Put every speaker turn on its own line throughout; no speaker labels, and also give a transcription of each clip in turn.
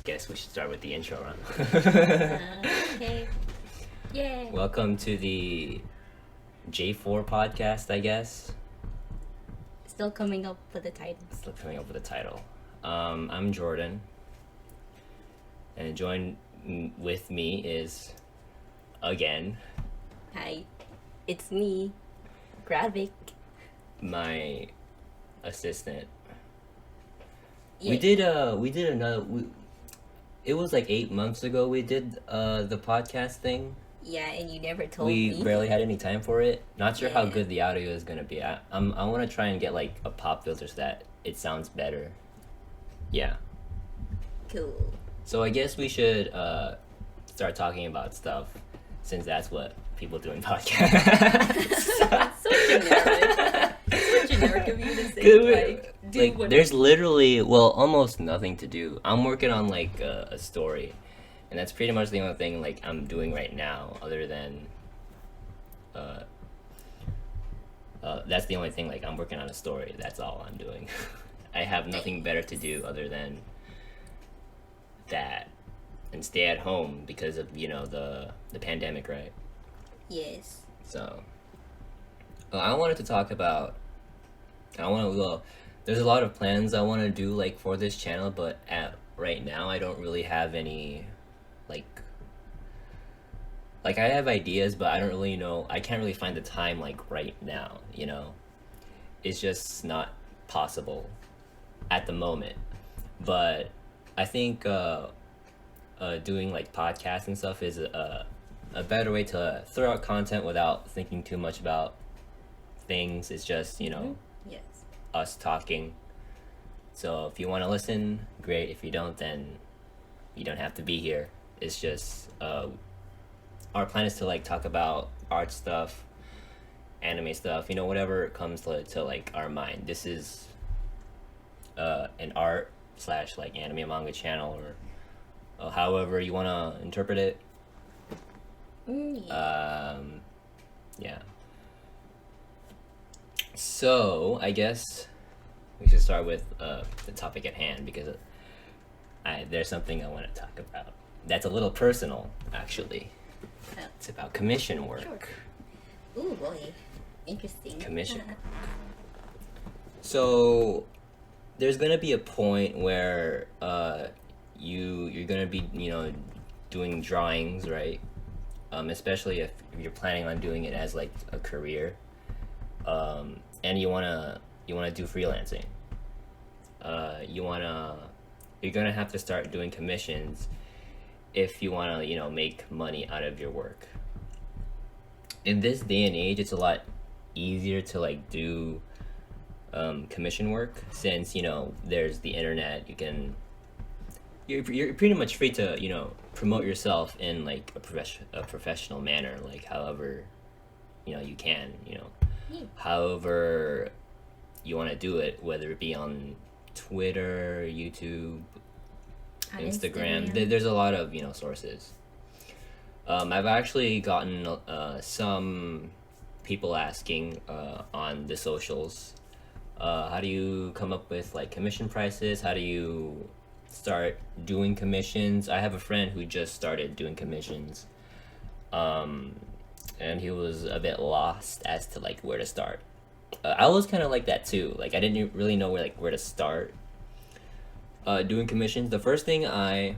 guess we should start with the intro run.
Okay. Yay.
Welcome to the J4 podcast, I guess.
Still coming up with the title.
Still coming up with a title. I'm Jordan. And joined with me is, again,
Hi. It's me, Graviqc.
my assistant.
Yeah.
We did another. It was like 8 months ago we did the podcast thing.
Yeah, and you never told
We
me.
barely had any time for it. Not sure how
Yeah.
good the audio is gonna be. I want to try and get like a pop filter so that it sounds better. Yeah.
Cool.
So I guess we should start talking about stuff, since that's what people do in podcasts.
So generic. So generic of you to say, do
Like,
what.
there's literally, well, almost nothing to do. I'm working on like a story, and that's pretty much the only thing like I'm doing right now, other than that's the only thing, like I'm working on a story. That's all I'm doing. I have nothing better to do other than that, and stay at home because of the pandemic, right?
Yes.
So I wanted to talk about, there's a lot of plans I want to do like for this channel, but right now I don't really have any like I have ideas, but I don't really know, I can't really find the time like right now, it's just not possible at the moment. But I think doing like podcasts and stuff is a better way to throw out content without thinking too much about things. It's just
Yes.
us talking. So if you want to listen, great. If you don't, then you don't have to be here. It's just our plan is to like talk about art stuff, anime stuff, whatever comes to like our mind. This is an art / like anime manga channel, or however you want to interpret it.
Yeah.
Yeah. So I guess we should start with the topic at hand, because there's something I want to talk about that's a little personal, actually.
Oh.
It's about commission work.
Sure. Ooh boy. Interesting.
Commission. So there's gonna be a point where you're gonna be doing drawings, right? Especially if you're planning on doing it as like a career, and you wanna do freelancing. You're gonna have to start doing commissions if you wanna make money out of your work. In this day and age, it's a lot easier to like do commission work, since there's the internet. You're pretty much free to promote yourself in like a professional manner, like however you can,
Yeah.
however you want to do it, whether it be on Twitter, YouTube,
On
Instagram. There's a lot of sources. I've actually gotten some people asking on the socials, how do you come up with like commission prices? How do you start doing commissions? I have a friend who just started doing commissions, and he was a bit lost as to like where to start. I was kind of like that too. Like I didn't really know where to start doing commissions. The first thing I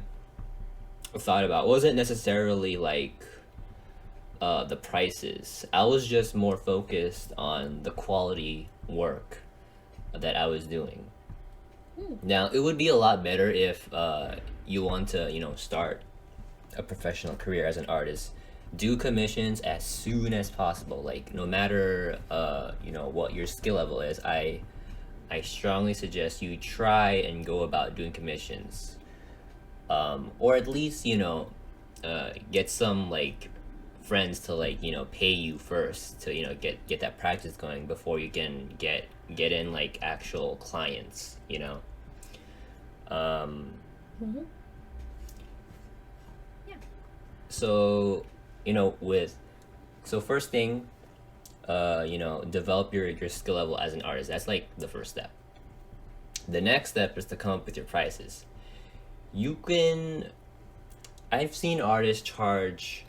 thought about wasn't necessarily like the prices. I was just more focused on the quality work that I was doing. Now it would be a lot better if you want to start a professional career as an artist. Do commissions as soon as possible. Like no matter what your skill level is, I strongly suggest you try and go about doing commissions, or at least get some like friends to like pay you first to get that practice going before you can get in like actual clients.
Mm-hmm. Yeah.
So first thing, develop your skill level as an artist. That's like the first step. The next step is to come up with your prices. you can. I've seen artists charge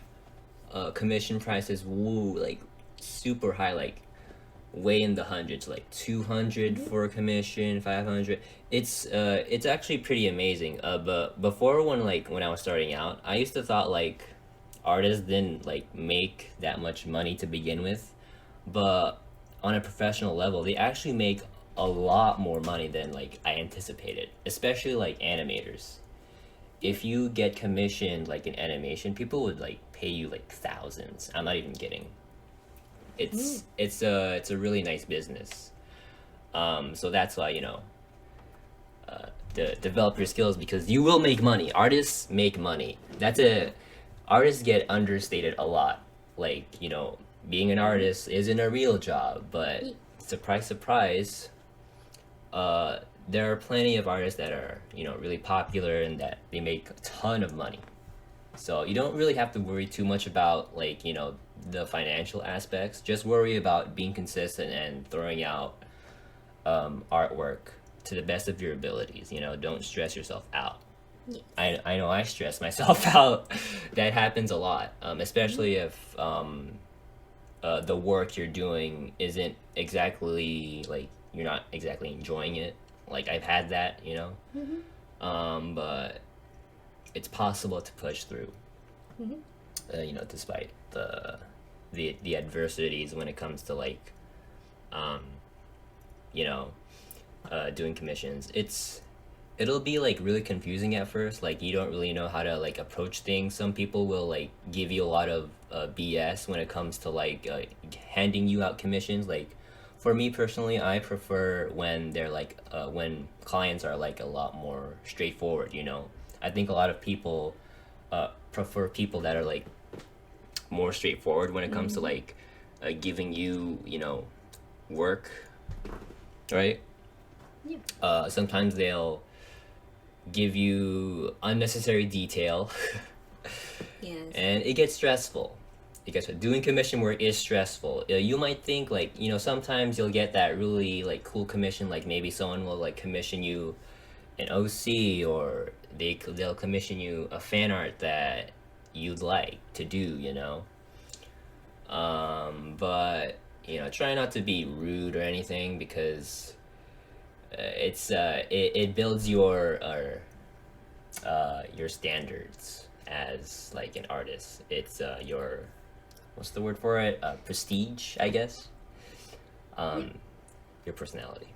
commission prices like super high, like way in the hundreds, like 200 for a commission, 500. It's actually pretty amazing. But before, when I was starting out, I used to thought like artists didn't like make that much money to begin with, but on a professional level, they actually make a lot more money than like I anticipated, especially like animators. If you get commissioned like in animation, people would like pay you like thousands. I'm not even kidding. It's a really nice business. So that's why develop your skills, because you will make money. Artists make money. Artists get understated a lot. Like, being an artist isn't a real job, but surprise, surprise, there are plenty of artists that are, really popular and that they make a ton of money. So you don't really have to worry too much about like, the financial aspects. Just worry about being consistent and throwing out artwork to the best of your abilities. Don't stress yourself out.
Yes.
I know I stress myself out. That happens a lot, especially if the work you're doing isn't exactly like you're not exactly enjoying it. Like I've had that, but it's possible to push through. Despite the adversities when it comes to like, you know, doing commissions. It'll be like really confusing at first. Like you don't really know how to like approach things. Some people will like give you a lot of BS when it comes to like handing you out commissions. Like for me personally, I prefer when they're like when clients are like a lot more straightforward. I think a lot of people prefer people that are like more straightforward when it comes to like giving you work, right?
Yeah.
Sometimes they'll give you unnecessary detail.
Yes.
And it gets stressful. Doing commission work is stressful. You might think like sometimes you'll get that really like cool commission, like maybe someone will like commission you an OC, or they'll commission you a fan art that you'd like to do, but try not to be rude or anything, because it builds your standards as like an artist. It's your, what's the word for it, prestige, I guess. Your personality.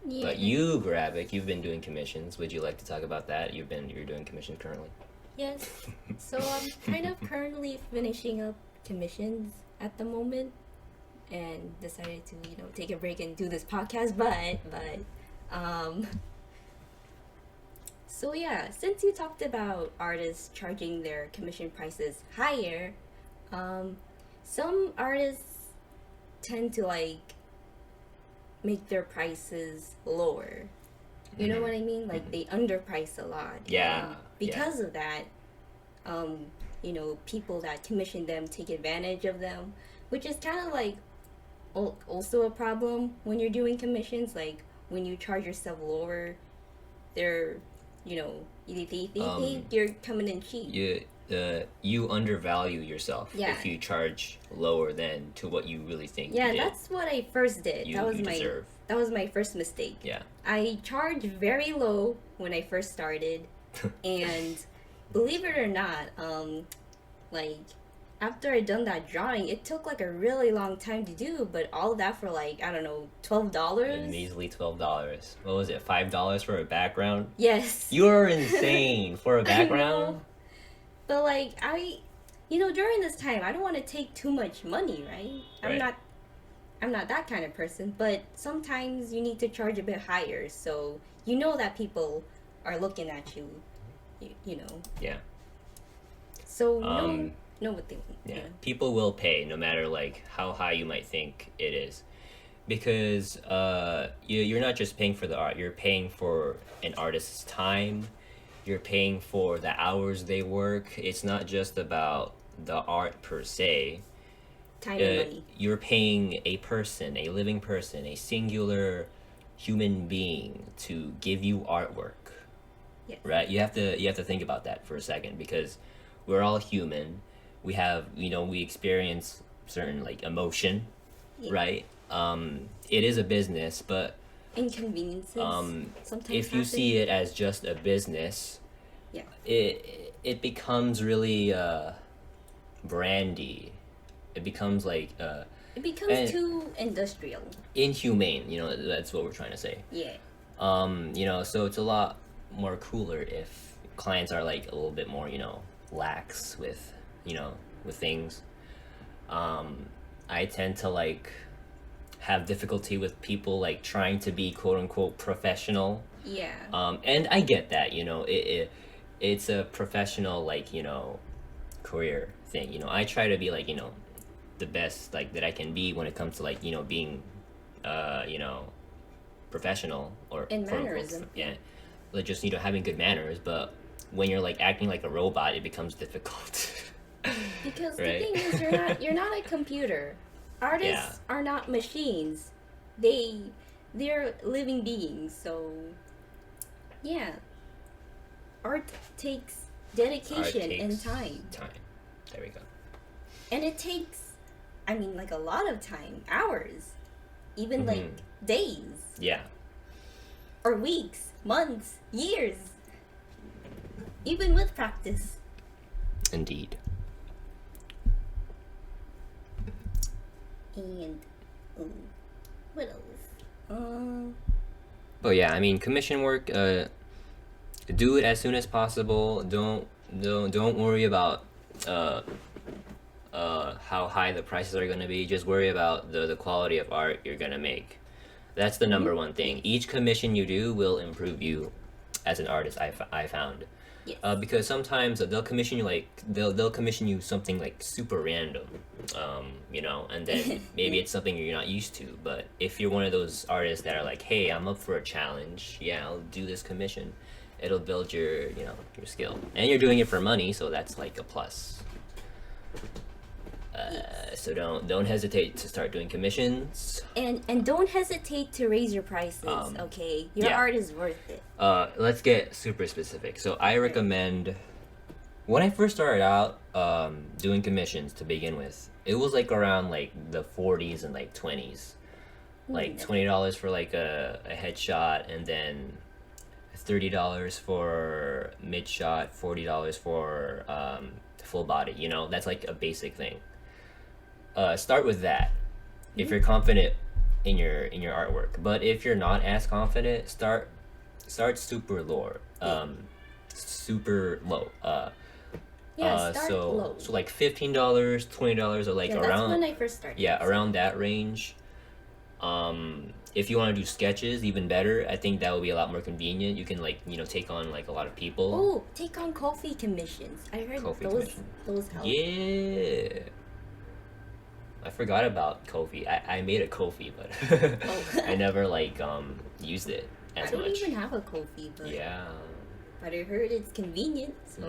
Yeah.
But you, Graviqc, you've been doing commissions. Would you like to talk about that? You're doing commissions currently.
Yes. So I'm kind of currently finishing up commissions at the moment, and decided to take a break and do this podcast. So yeah, since you talked about artists charging their commission prices higher, some artists tend to like make their prices lower. You know what I mean? Like they underprice a lot.
Yeah.
And because of that, people that commission them take advantage of them, which is kind of like also a problem when you're doing commissions. Like when you charge yourself lower, they're, they think you're coming in cheap.
You undervalue yourself
Yeah.
if you charge lower than to what you really think.
Yeah,
you did.
that's what I first did.
You
That
deserve.
was my first mistake.
Yeah.
I charged very low when I first started, and believe it or not, like after I done that drawing, it took like a really long time to do, but all that for like, I don't know, $12.
A measly $12. What was it? $5 for a background?
Yes.
You're insane for a
I
background.
know. But like during this time, I don't want to take too much money, right?
Right.
I'm not that kind of person, but sometimes you need to charge a bit higher, so that people are looking at you,
Yeah.
So know what they
Yeah. People will pay no matter like how high you might think it is, because you're not just paying for the art. You're paying for an artist's time. You're paying for the hours they work. It's not just about the art per se.
Time and money.
You're paying a person, a living person, a singular human being to give you artwork.
Yes.
right? You have to think about that for a second, because we're all human. We have, we experience certain like emotion,
Yeah.
right? It is a business, but
Inconveniences sometimes
if you
happen.
see it as just a business,
Yeah.
it becomes really brandy. It becomes like
It becomes
and
too industrial.
inhumane. That's what we're trying to say.
Yeah.
So it's a lot more cooler if clients are like a little bit more, lax with, with things. I tend to like have difficulty with people like trying to be quote unquote professional.
Yeah.
And I get that, it's a professional like, career thing. I try to be like, the best like that I can be when it comes to like, being professional or
And
quote unquote,
mannerism.
yeah, like just having good manners. But when you're like acting like a robot, it becomes difficult.
Because
Right.
the thing is, you're not a computer. Artists
Yeah.
are not machines. They're living beings. So yeah, art takes dedication and time,
There we go.
and it takes, I mean, like a lot of time, hours, even
Mhm.
like days
Yeah.
or weeks, months, years, even with practice.
Indeed.
And what else?
But yeah, I mean, commission work. Do it as soon as possible. Don't worry about how high the prices are gonna be. Just worry about the quality of art you're gonna make. That's the number one thing. Each commission you do will improve you as an artist. I found.
Yes.
Because sometimes they'll commission you like they'll commission you something like super random, and then maybe it's something you're not used to. But if you're one of those artists that are like, hey, I'm up for a challenge, yeah, I'll do this commission. It'll build your your skill, and you're doing it for money, so that's like a plus. So don't hesitate to start doing commissions.
And don't hesitate to raise your prices. Okay, your
yeah.
art is worth it.
Let's get super specific. So I recommend, when I first started out doing commissions to begin with, it was like around like the 40s and like 20s, like $20 for like a headshot, and then $30 for mid shot, $40 for full body. That's like a basic thing. Start with that if you're confident in your artwork. But if you're not as confident, start super low. Super low.
Start low.
So like $15, $20, or like
Yeah,
around.
that's when I first started.
Yeah, around that range. If you want to do sketches, even better. I think that would be a lot more convenient. You can like take on like a lot of people.
Oh, take on coffee commissions. I heard
Ko-fi
those
commission.
those help.
Yeah. I forgot about Ko-fi. I made a Ko-fi, but
Oh.
I never like used it
I
as
don't
much.
even have a coffee, but
Yeah.
but I heard it's convenient. So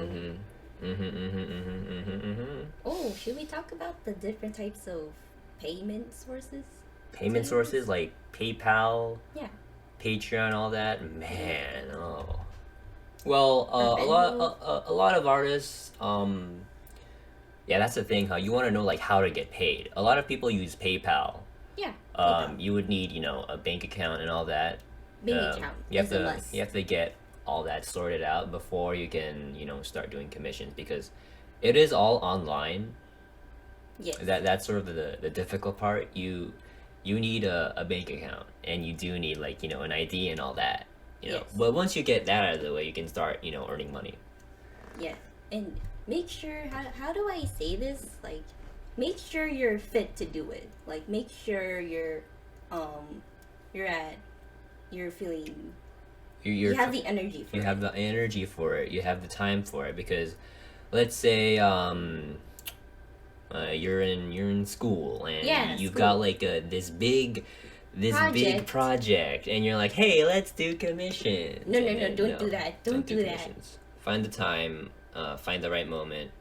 oh, should we talk about the different types of payment sources?
Payment sources like PayPal,
Yeah.
Patreon, all that. Man, oh. Well,
Venmo.
a lot of artists, yeah, that's the thing, huh? You want to know like how to get paid. A lot of people use PayPal.
Yeah.
You would need, a bank account and all that.
Bank account
You have
is a
to
must.
you have to get all that sorted out before you can, start doing commissions, because it is all online.
Yes.
That's sort of the difficult part. You need a bank account, and you do need like, an ID and all that.
Yes.
But once you get that out of the way, you can start, earning money.
Yeah. And make sure, how do I say this? Like, make sure you're fit to do it. Like, make sure you're feeling, you have the energy for
You
it.
have the energy for it. You have the time for it, because let's say you're in school, and
Yeah,
you've
school.
got like this big project, and you're like, hey, let's do commissions.
No,
And then,
don't do that. Don't do that.
commissions. Find the time, find the right moment.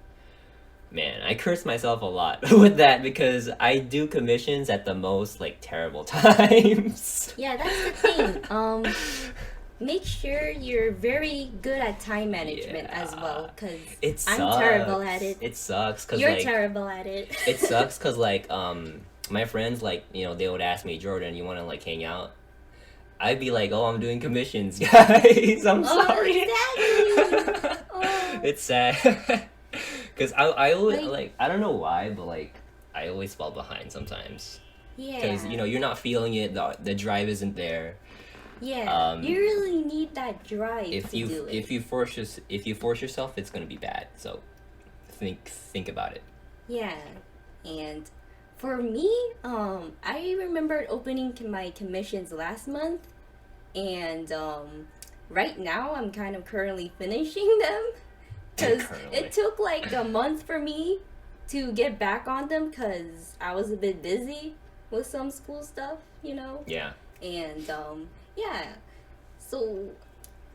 Man, I curse myself a lot with that, because I do commissions at the most like terrible times.
Yeah, that's the thing. make sure you're very good at time management as well, because
It
I'm
sucks.
terrible at it.
It sucks because
You're
like
terrible at it.
it sucks because like my friends like they would ask me, Jordan, you want to like hang out? I'd be like, oh, I'm doing commissions, guys. I'm
Oh,
sorry.
exactly. Oh.
It's sad because I always
Like-
like I don't know why, but like I always fall behind sometimes
Yeah.
because you're not feeling it. The drive isn't there.
Yeah.
um,
you really need that drive
If
to
you
do it.
if you force yourself, it's gonna be bad. So think about it.
Yeah, and for me, I remembered opening my commissions last month, and right now I'm kind of currently finishing them because
Currently.
it took like a month for me to get back on them because I was a bit busy with some school stuff,
Yeah.
and yeah, so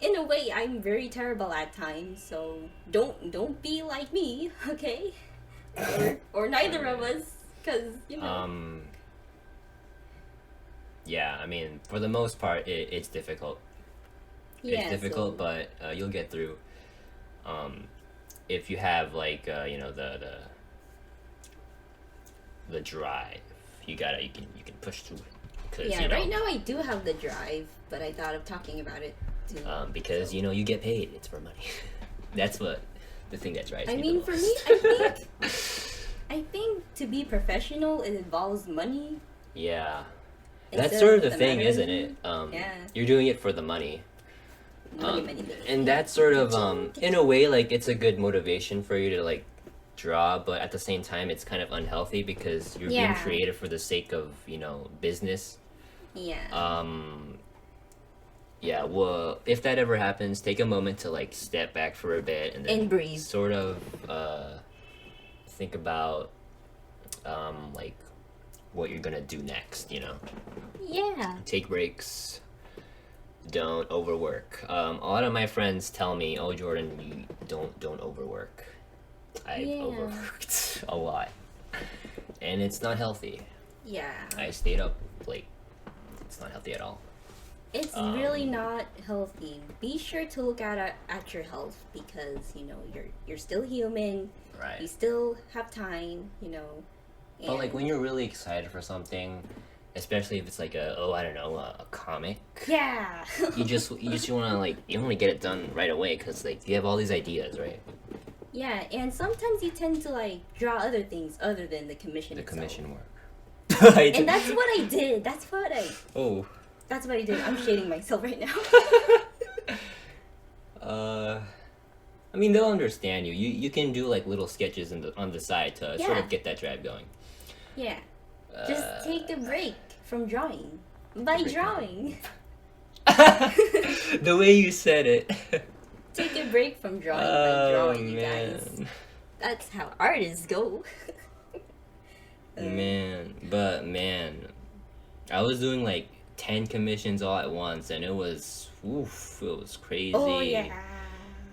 in a way I'm very terrible at times, so don't be like me, okay? or neither of us, because
Yeah, I mean, for the most part, it's difficult.
yeah,
It's difficult,
so,
but you'll get through. If you have like the drive, you can push through it. 'Cause,
yeah, right now I do have the drive, but I thought of talking about it too.
because
so.
you get paid. It's for money. That's what the thing that drives
I
me.
mean,
the
for
most.
me, I think to be professional, it involves money.
Yeah. That's
instead
sort of the
the
thing,
matter.
isn't it?
Yeah.
You're doing it for the money.
Money.
And that's sort of in a way like it's a good motivation for you to like draw, but at the same time it's kind of unhealthy because you're being
Yeah.
creative for the sake of business.
Yeah.
Yeah, well, if that ever happens, take a moment to like step back for a bit and then
And breathe.
sort of think about like what you're gonna do next.
Yeah.
Take breaks. Don't overwork. A lot of my friends tell me, "Oh, Jordan, you don't overwork." I've
Yeah.
overworked a lot, and it's not healthy.
Yeah.
I stayed up late. It's not healthy at all.
It's really not healthy. Be sure to look at your health because you're still human. You
Right.
still have time.
But like
and-
when you're really excited for something, especially if it's like a comic.
Yeah.
You just want to like you want to get it done right away because like you have all these ideas, right?
Yeah, and sometimes you tend to like draw other things other than the commission.
The
itself.
commission work.
And that's what I did.
Oh.
That's what I did. I'm shading myself right now.
I mean they'll understand you. You can do like little sketches on the side to sort
Yeah.
of get that drive going.
Yeah. Just take a break from drawing. By
break from-
drawing.
The way you said it.
Take a break from drawing by
Oh,
drawing, you guys.
man.
That's how artists go.
Man, I was doing like 10 commissions all at once, and it was crazy.
Oh yeah.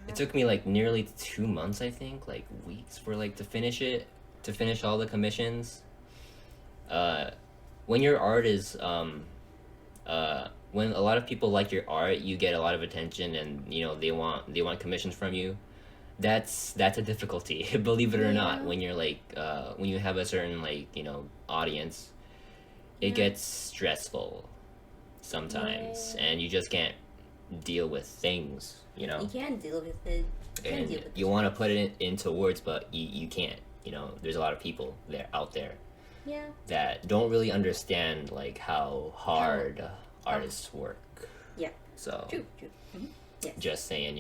It took me like nearly 2 months, I think, like weeks for like to finish all the commissions. When your art is when a lot of people like your art, you get a lot of attention, and they want commissions from you. That's a difficulty, believe it or not.
Yeah.
When you're like when you have a certain like audience, it
Yeah.
gets stressful sometimes,
Yeah.
and you just can't deal with things.
You can't deal with it. You can't
And
deal with
you
it.
want to put it into words, but you can't. There's a lot of people out there
Yeah.
that don't really understand like how hard artists work.
Yeah.
So
True. Mhm. Yes.
just saying,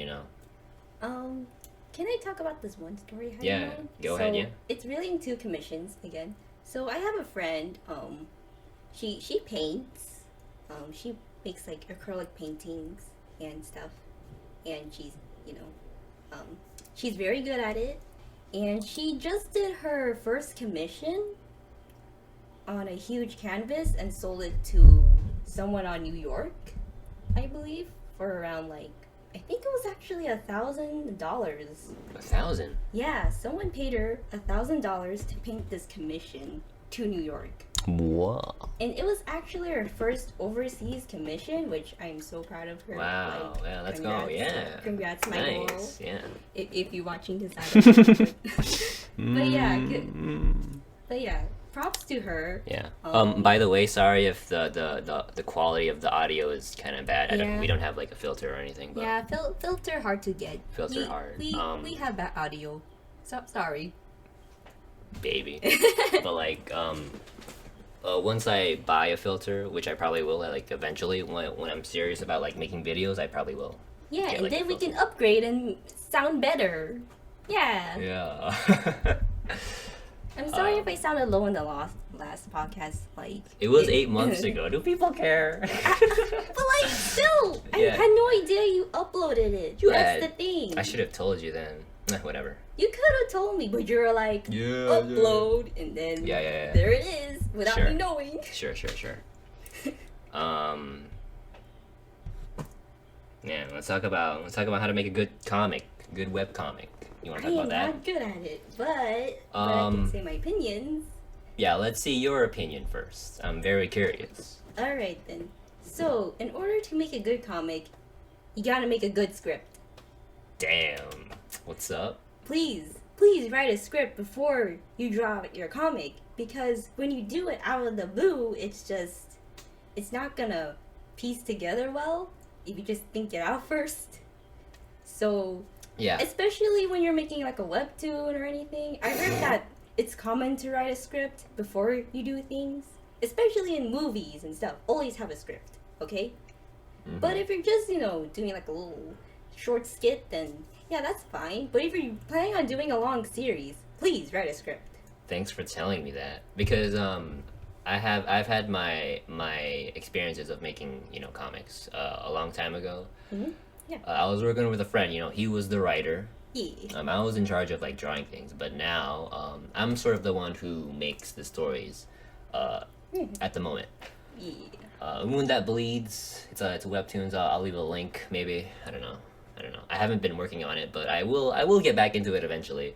Can I talk about this one story I had in
Yeah,
mind?
go ahead, yeah.
It's relating to commissions again. So I have a friend, she paints. She makes like acrylic paintings and stuff. And she's very good at it. And she just did her first commission on a huge canvas and sold it to someone on New York, I believe, for around like I think it was actually $1,000.
1,000.
Yeah, someone paid her $1,000 to paint this commission to New York.
Whoa.
And it was actually her first overseas commission, which I'm so proud of her.
Wow.
Like,
Yeah, let's go. Yeah.
Congrats, my girl.
Nice. Yeah.
If you're watching this, I don't know. But yeah, but yeah, props to her.
Yeah. By the way, sorry if the quality of the audio is kind of bad. We don't have like a filter or anything. But
Yeah, filter hard to get.
Filter hard.
We have bad audio. So sorry.
Baby. But like once I buy a filter, which I probably will, like eventually when I'm serious about like making videos, I probably will.
Yeah,
get,
and
like,
then we can upgrade and sound better. Yeah.
Yeah.
I'm sorry if I sounded low in the last podcast. Like
it was 8 months ago. Do people care?
But like, still, I
Yeah.
had no idea you uploaded it. That's the thing.
I should have told you then. Whatever.
You could have told me, but you're like, upload, and then
Yeah.
there it is without
Sure.
me knowing.
Sure. Yeah, let's talk about how to make a good comic, good web comic. You want to
I
talk
am
about that?
not good at it, but I can say my opinions.
Yeah, let's see your opinion first. I'm very curious.
Alright then. So, in order to make a good comic, you gotta make a good script.
Damn. What's up?
Please write a script before you draw your comic, because when you do it out of the blue, it's not gonna piece together well if you just think it out first. So,
Yeah.
especially when you're making like a webtoon or anything, I heard that it's common to write a script before you do things, especially in movies and stuff. Always have a script, okay?
Mhm.
But if you're just, doing like a little short skit, then yeah, that's fine. But if you're planning on doing a long series, please write a script.
Thanks for telling me that, because I've had my experiences of making comics a long time ago.
Mm-hmm. Yeah.
I was working with a friend. He was the writer.
Yeah.
I was in charge of like drawing things, but now I'm sort of the one who makes the stories at the moment.
Yeah.
Moon That Bleeds. It's a webtoons. I'll leave a link. Maybe I don't know. I haven't been working on it, but I will get back into it eventually.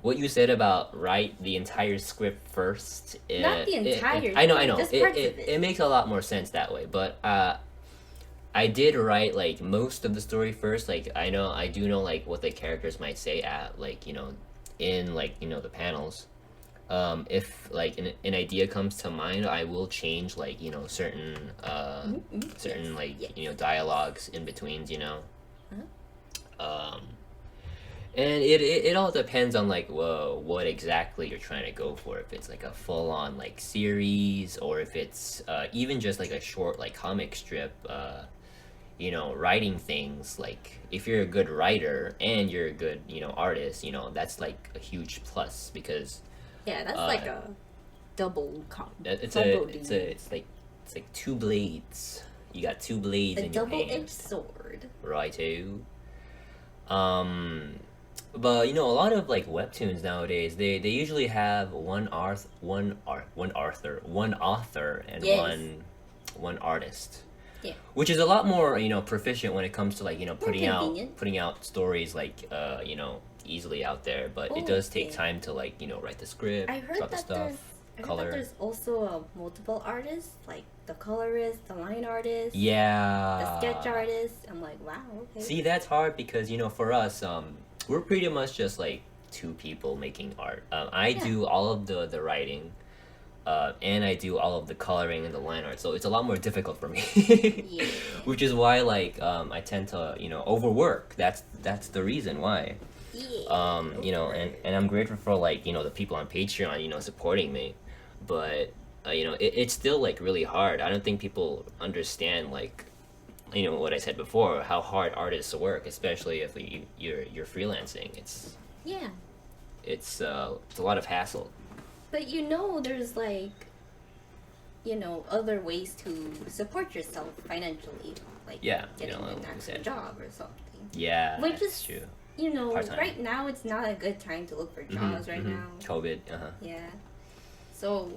What you said about write the entire script first.
Not the entire
I know.
just parts of it.
It makes a lot more sense that way, but I did write like most of the story first. Like I do know like what the characters might say at like in like the panels. If like an idea comes to mind, I will change like certain certain like dialogues in betweens. And it all depends on like what exactly you're trying to go for. If it's like a full on like series, or if it's even just like a short like comic strip. Writing things, like if you're a good writer and you're a good artist, that's like a huge plus, because
Yeah, that's like a double
it's like two blades. You got two blades
a
in your hand.
double-edged sword.
Righto. But a lot of like webtoons nowadays, they usually have one author and
Yes.
one artist.
Yeah.
Which is a lot more proficient when it comes to like
convenient.
putting out stories like easily out there, but it
Oh,
does take
yeah.
time to like write the script,
I heard
drop the
that
stuff, color.
there's also multiple artists, like the colorist, the line artist,
Yeah.
the sketch artist. I'm like, wow, okay.
See, that's hard because for us, we're pretty much just like two people making art. I
Yeah.
do all of the writing, and I do all of the coloring and the line art, so it's a lot more difficult for me.
Yeah.
Which is why like I tend to overwork. That's the reason why.
Yeah.
And I'm grateful for like the people on Patreon supporting me, but it's still like really hard. I don't think people understand like what I said before, how hard artists work, especially if you're freelancing.
Yeah.
It's a lot of hassle.
But there's like, other ways to support yourself financially, like
Yeah,
getting
like
an
I
actual
said.
job or something.
Yeah,
Which
that's
is,
true. Part-time.
right now it's not a good time to look for jobs right now.
COVID.
Yeah. So,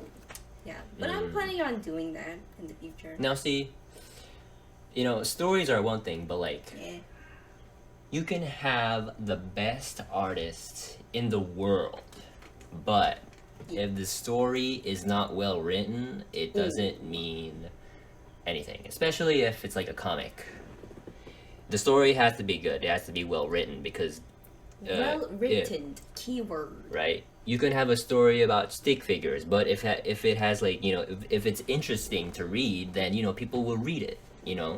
yeah. But I'm planning on doing that in the future.
Now see, stories are one thing, but like
Yeah.
you can have the best artist in the world, but if the story is not well written, it doesn't mean anything. Especially if it's like a comic. The story has to be good. It has to be well written because
Well written keyword.
right. You can have a story about stick figures, but if it has like if it's interesting to read, then people will read it.
Yeah.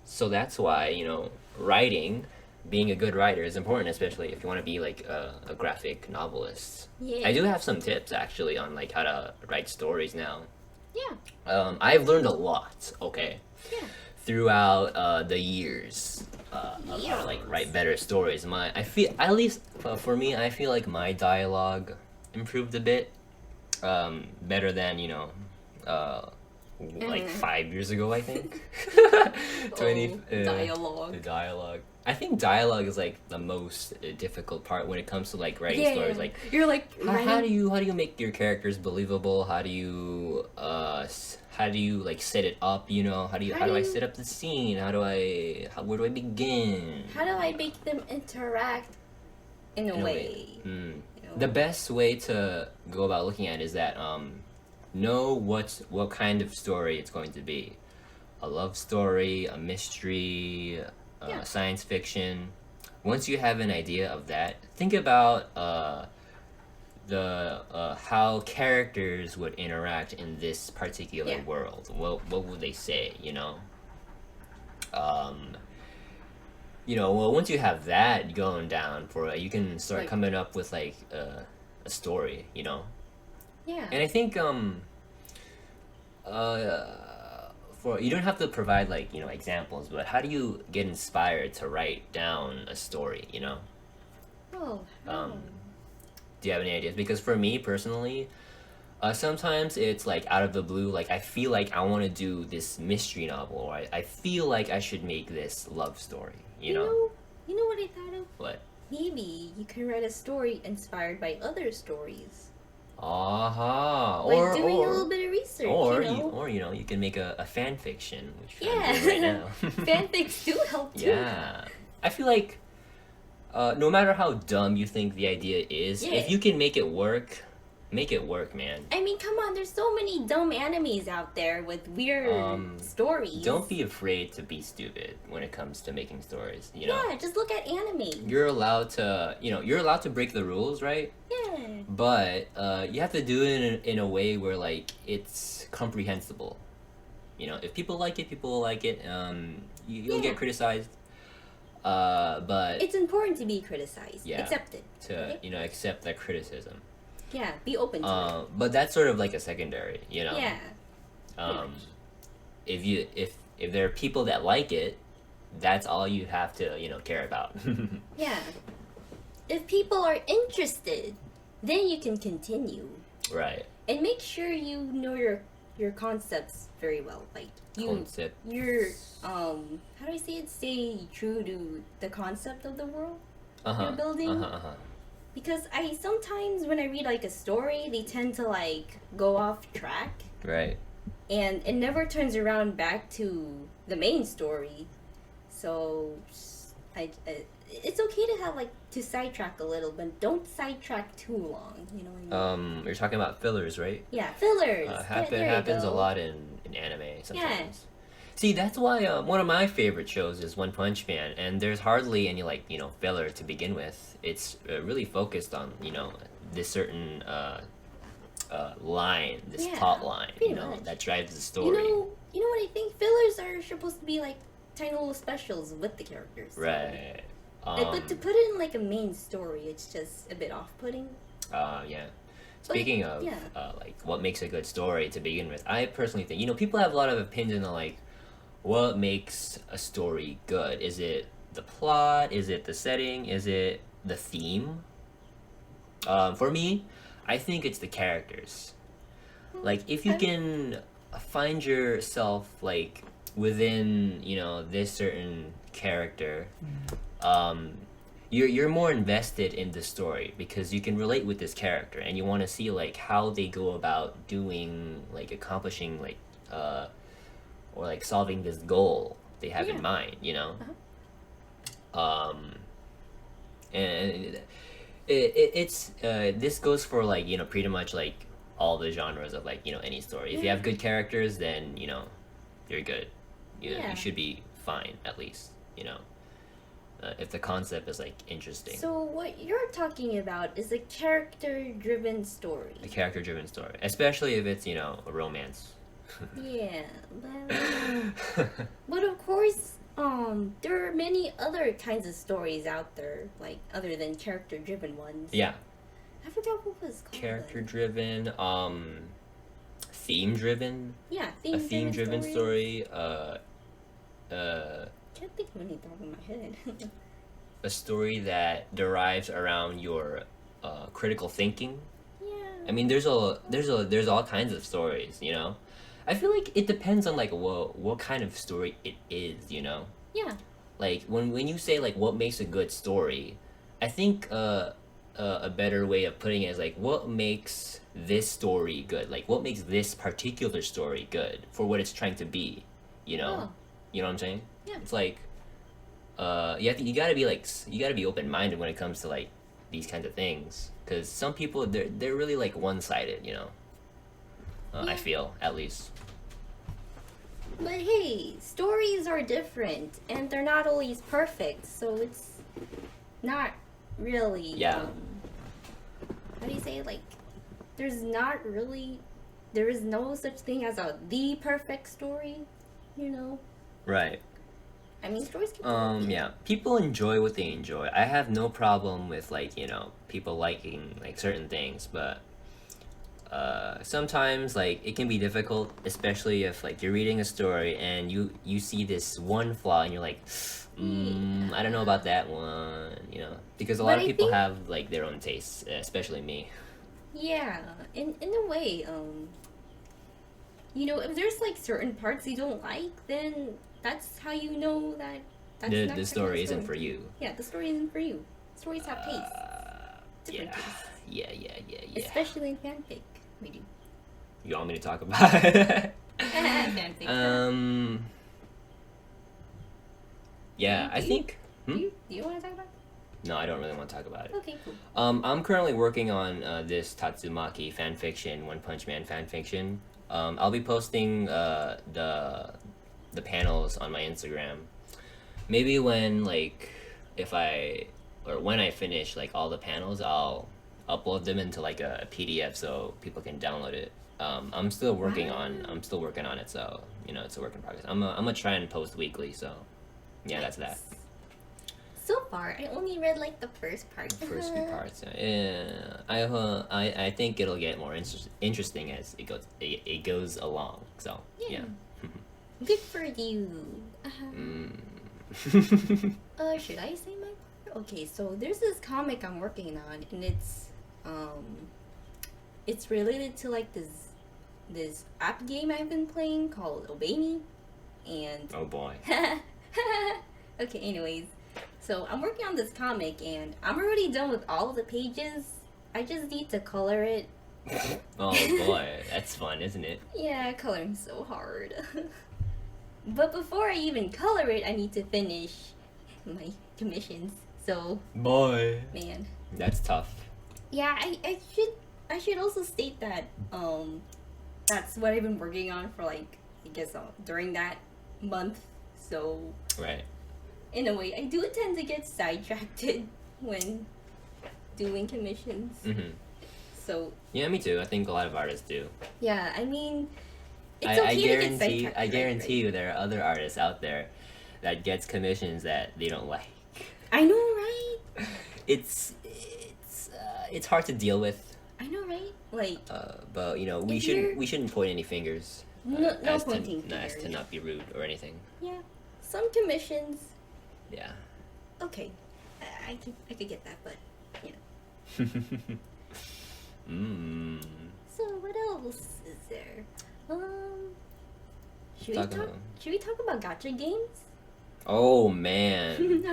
So that's why writing, being a good writer is important, especially if you want to be like a graphic novelist.
Yeah.
I do have some tips actually on like how to write stories now.
Yeah.
I've learned a lot. Okay.
Yeah.
Throughout the years of how to like write better stories. I feel, at least for me, I feel like my dialogue improved a bit better than like 5 years ago, I think. 20
dialogue.
The dialogue. I think dialogue is like the most difficult part when it comes to like writing stories. Like
you're like
how do you make your characters believable? How do you like set it up? How do I set up the scene? Where do I begin?
How do I make them interact in a way?
The best way to go about looking at it is that know what kind of story it's going to be. A love story, a mystery, science fiction. Once you have an idea of that, think about how characters would interact in this particular world. What would they say? Well, once you have that going down for you can start coming up with like a story.
Yeah.
And I think for you don't have to provide like examples, but how do you get inspired to write down a story?
Oh.
Do you have any ideas? Because for me personally, sometimes it's like out of the blue. Like I feel like I want to do this mystery novel, or I feel like I should make this love story. You know
what I thought of?
What?
Maybe you can write a story inspired by other stories.
Or
doing a little bit of research.
Or you can make a fan fiction, which I'm doing right now.
Fanfics do help too.
Yeah, I feel like no matter how dumb you think the idea is, if you can make it work, man.
I mean, come on, there's so many dumb animes out there with weird stories.
Don't be afraid to be stupid when it comes to making stories.
Yeah, just look at anime.
You're allowed to break the rules, right?
Yeah.
But you have to do it in a way where like it's comprehensible. If people like it, people will like it. You'll get criticized. But
it's important to be criticized.
Yeah,
accept it.
To accept that criticism.
Yeah, be open to it.
But that's sort of like a secondary,
Yeah.
If there are people that like it, that's all you have to care about.
Yeah. If people are interested, then you can continue.
Right.
And make sure you know your concepts very well. Like you're how do I say it? Stay true to the concept of the world you're building. Because I sometimes when I read like a story, they tend to like go off track.
Right.
And it never turns around back to the main story. So it's okay to have like to sidetrack a little, but don't sidetrack too long. You know what I mean?
You're talking about fillers, right?
Yeah, fillers.
Happens a lot in anime sometimes. Yeah. See, that's why one of my favorite shows is One Punch Man, and there's hardly any like filler to begin with. It's really focused on this certain line, this plot line, that drives the story.
You know what I think? Fillers are supposed to be like tiny little specials with the characters.
Right.
But to put it in like a main story, it's just a bit off-putting.
Yeah. Speaking of like what makes a good story to begin with, I personally think people have a lot of opinion on like what makes a story good. Is it the plot? Is it the setting? Is it the theme? For me, I think it's the characters. Like if you can find yourself like within this certain character, you're more invested in the story because you can relate with this character and you want to see like how they go about doing like accomplishing like or like solving this goal they have in mind, and It's this goes for like pretty much like all the genres of like any story. If you have good characters, then you're good. You should be fine at least. If the concept is like interesting.
So what you're talking about is a character-driven story.
A character-driven story, especially if it's a romance.
Yeah, but of course, there are many other kinds of stories out there, like other than character-driven ones.
Yeah.
I forgot what was called.
Character-driven, theme-driven.
Yeah,
a theme-driven story.
Can't think of any top of my head.
A story that derives around your critical thinking.
Yeah.
I mean, there's all kinds of stories. I feel like it depends on like what kind of story it is.
Yeah.
Like when you say like what makes a good story, I think a better way of putting it is like what makes this story good. Like what makes this particular story good for what it's trying to be. You know what I'm saying?
Yeah.
It's like you gotta be open minded when it comes to like these kinds of things, because some people they're really like one sided. I feel at least.
But hey, stories are different, and they're not always perfect, so it's not really.
Yeah.
How do you say it? Like, there is no such thing as the perfect story.
Right.
I mean, stories can.
Yeah. People enjoy what they enjoy. I have no problem with like people liking like certain things, but sometimes like it can be difficult, especially if like you're reading a story and you see this one flaw and you're like, I don't know about that one, because a lot of people have like their own tastes, especially me.
Yeah, in a way, if there's like certain parts you don't like, then that's how you know that
the story isn't for you.
Yeah, the story isn't for you. Stories have taste. Different taste.
Yeah.
Especially in fanfic. We do.
You want me to talk about it?
Fanfic.
Yeah, I think.
Do you want to talk about it?
No, I don't really want to talk about it.
Okay, cool.
I'm currently working on this Tatsumaki fanfiction, One Punch Man fanfiction. I'll be posting the panels on my Instagram. Maybe when when I finish like all the panels, I'll upload them into like a PDF so people can download it. I'm still working on it, so it's a work in progress. I'm gonna try and post weekly, so yeah, that's that.
So far, I only read like the first part.
The first few parts. Yeah, I think it'll get more interesting as it goes along. So yeah.
Good for you. Should I say my part? Okay, so there's this comic I'm working on, and it's related to like this app game I've been playing called Obey Me, and
oh boy.
Okay, anyways, so I'm working on this comic, and I'm already done with all of the pages. I just need to color it.
Oh boy, that's fun, isn't it?
Yeah, coloring's so hard. But before I even color it, I need to finish my commissions. So
boy,
man,
that's tough.
Yeah, I should also state that that's what I've been working on for like I guess during that month. So
right.
In a way, I do tend to get sidetracked when doing commissions.
Mm-hmm.
So
yeah, me too. I think a lot of artists do.
Yeah, I mean, it's okay to get sidetracked.
I guarantee you there are other artists out there that gets commissions that they don't like.
I know, right?
It's hard to deal with.
I know, right? Like.
But we shouldn't point any fingers.
No pointing fingers.
As to not be rude or anything.
Yeah, some commissions.
Yeah.
Okay, I could get that, but yeah. So what else is there? Should we talk about Gacha Games?
Oh man.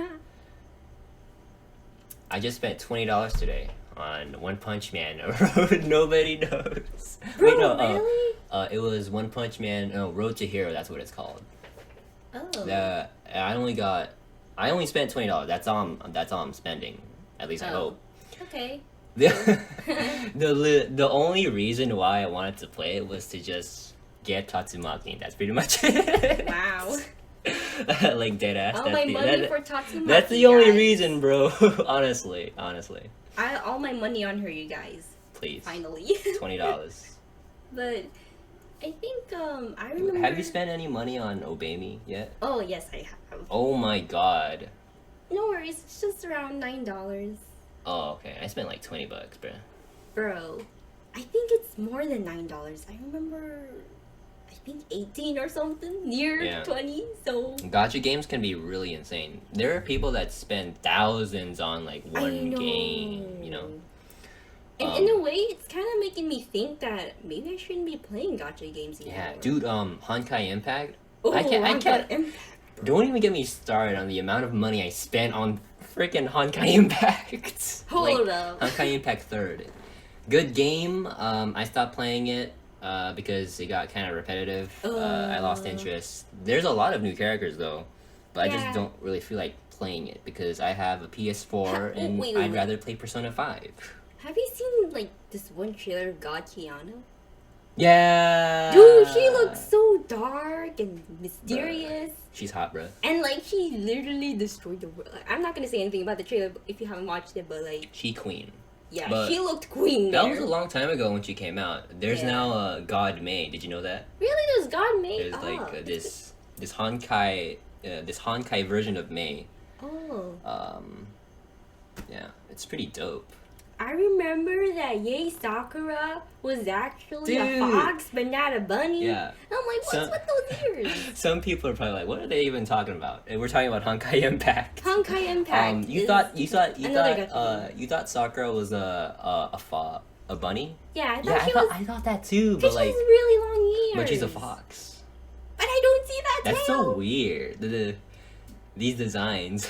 I just spent $20 today on One Punch Man, a road nobody knows.
Bro,
wait, no,
really?
It was One Punch Man. No, Road to Hero. That's what it's called.
Oh.
I only spent $20. That's all I'm spending. At least I hope.
Okay.
The only reason why I wanted to play it was to just get Tatsumaki. That's pretty much it.
Wow.
Like dead ass.
All my money for Tatsumaki.
That's the only
guys.
reason, bro. honestly.
All my money on her, you guys.
Please.
Finally.
$20.
But I think I remember.
Have you spent any money on Obey yet?
Oh yes, I have.
Oh my god.
No worries, it's just around $9.
Oh, okay. I spent like $20, bro.
Bro, I think it's more than $9. I remember, I think 18 or something, near 20. So
Gacha games can be really insane. There are people that spend thousands on like one game, you know.
And in a way, it's kind of making me think that maybe I shouldn't be playing gacha games anymore.
Yeah, dude. Honkai Impact.
Oh,
I can't.
Impact.
Don't even get me started on the amount of money I spent on freaking Honkai Impact.
Hold up.
Honkai Impact 3rd. Good game. I stopped playing it because it got kind of repetitive. I lost interest. There's a lot of new characters though, but I just don't really feel like playing it because I have a PS4 and I'd rather play Persona 5.
Have you seen like this one trailer of God Kiana?
Yeah.
Dude, she looks so dark and mysterious.
She's hot, bruh.
And like she literally destroyed the world. I'm not gonna say anything about the trailer if you haven't watched it, but like
she queen.
Yeah,
but
she looked queen.
That
there.
was a long time ago when she came out. There's now God May. Did you know that?
Really, there's God May.
There's like this Honkai version of May.
Oh.
Yeah, it's pretty dope.
I remember that Yae Sakura was actually a fox, but not a bunny.
Yeah.
And I'm like, what's with those ears?
Some people are probably like, what are they even talking about? And we're talking about Honkai Impact.
Honkai Impact.
You thought Sakura was a bunny?
Yeah,
I thought that too, but like
she has really long ears.
But she's a fox.
But I don't see that
That's
tail.
so weird. These designs.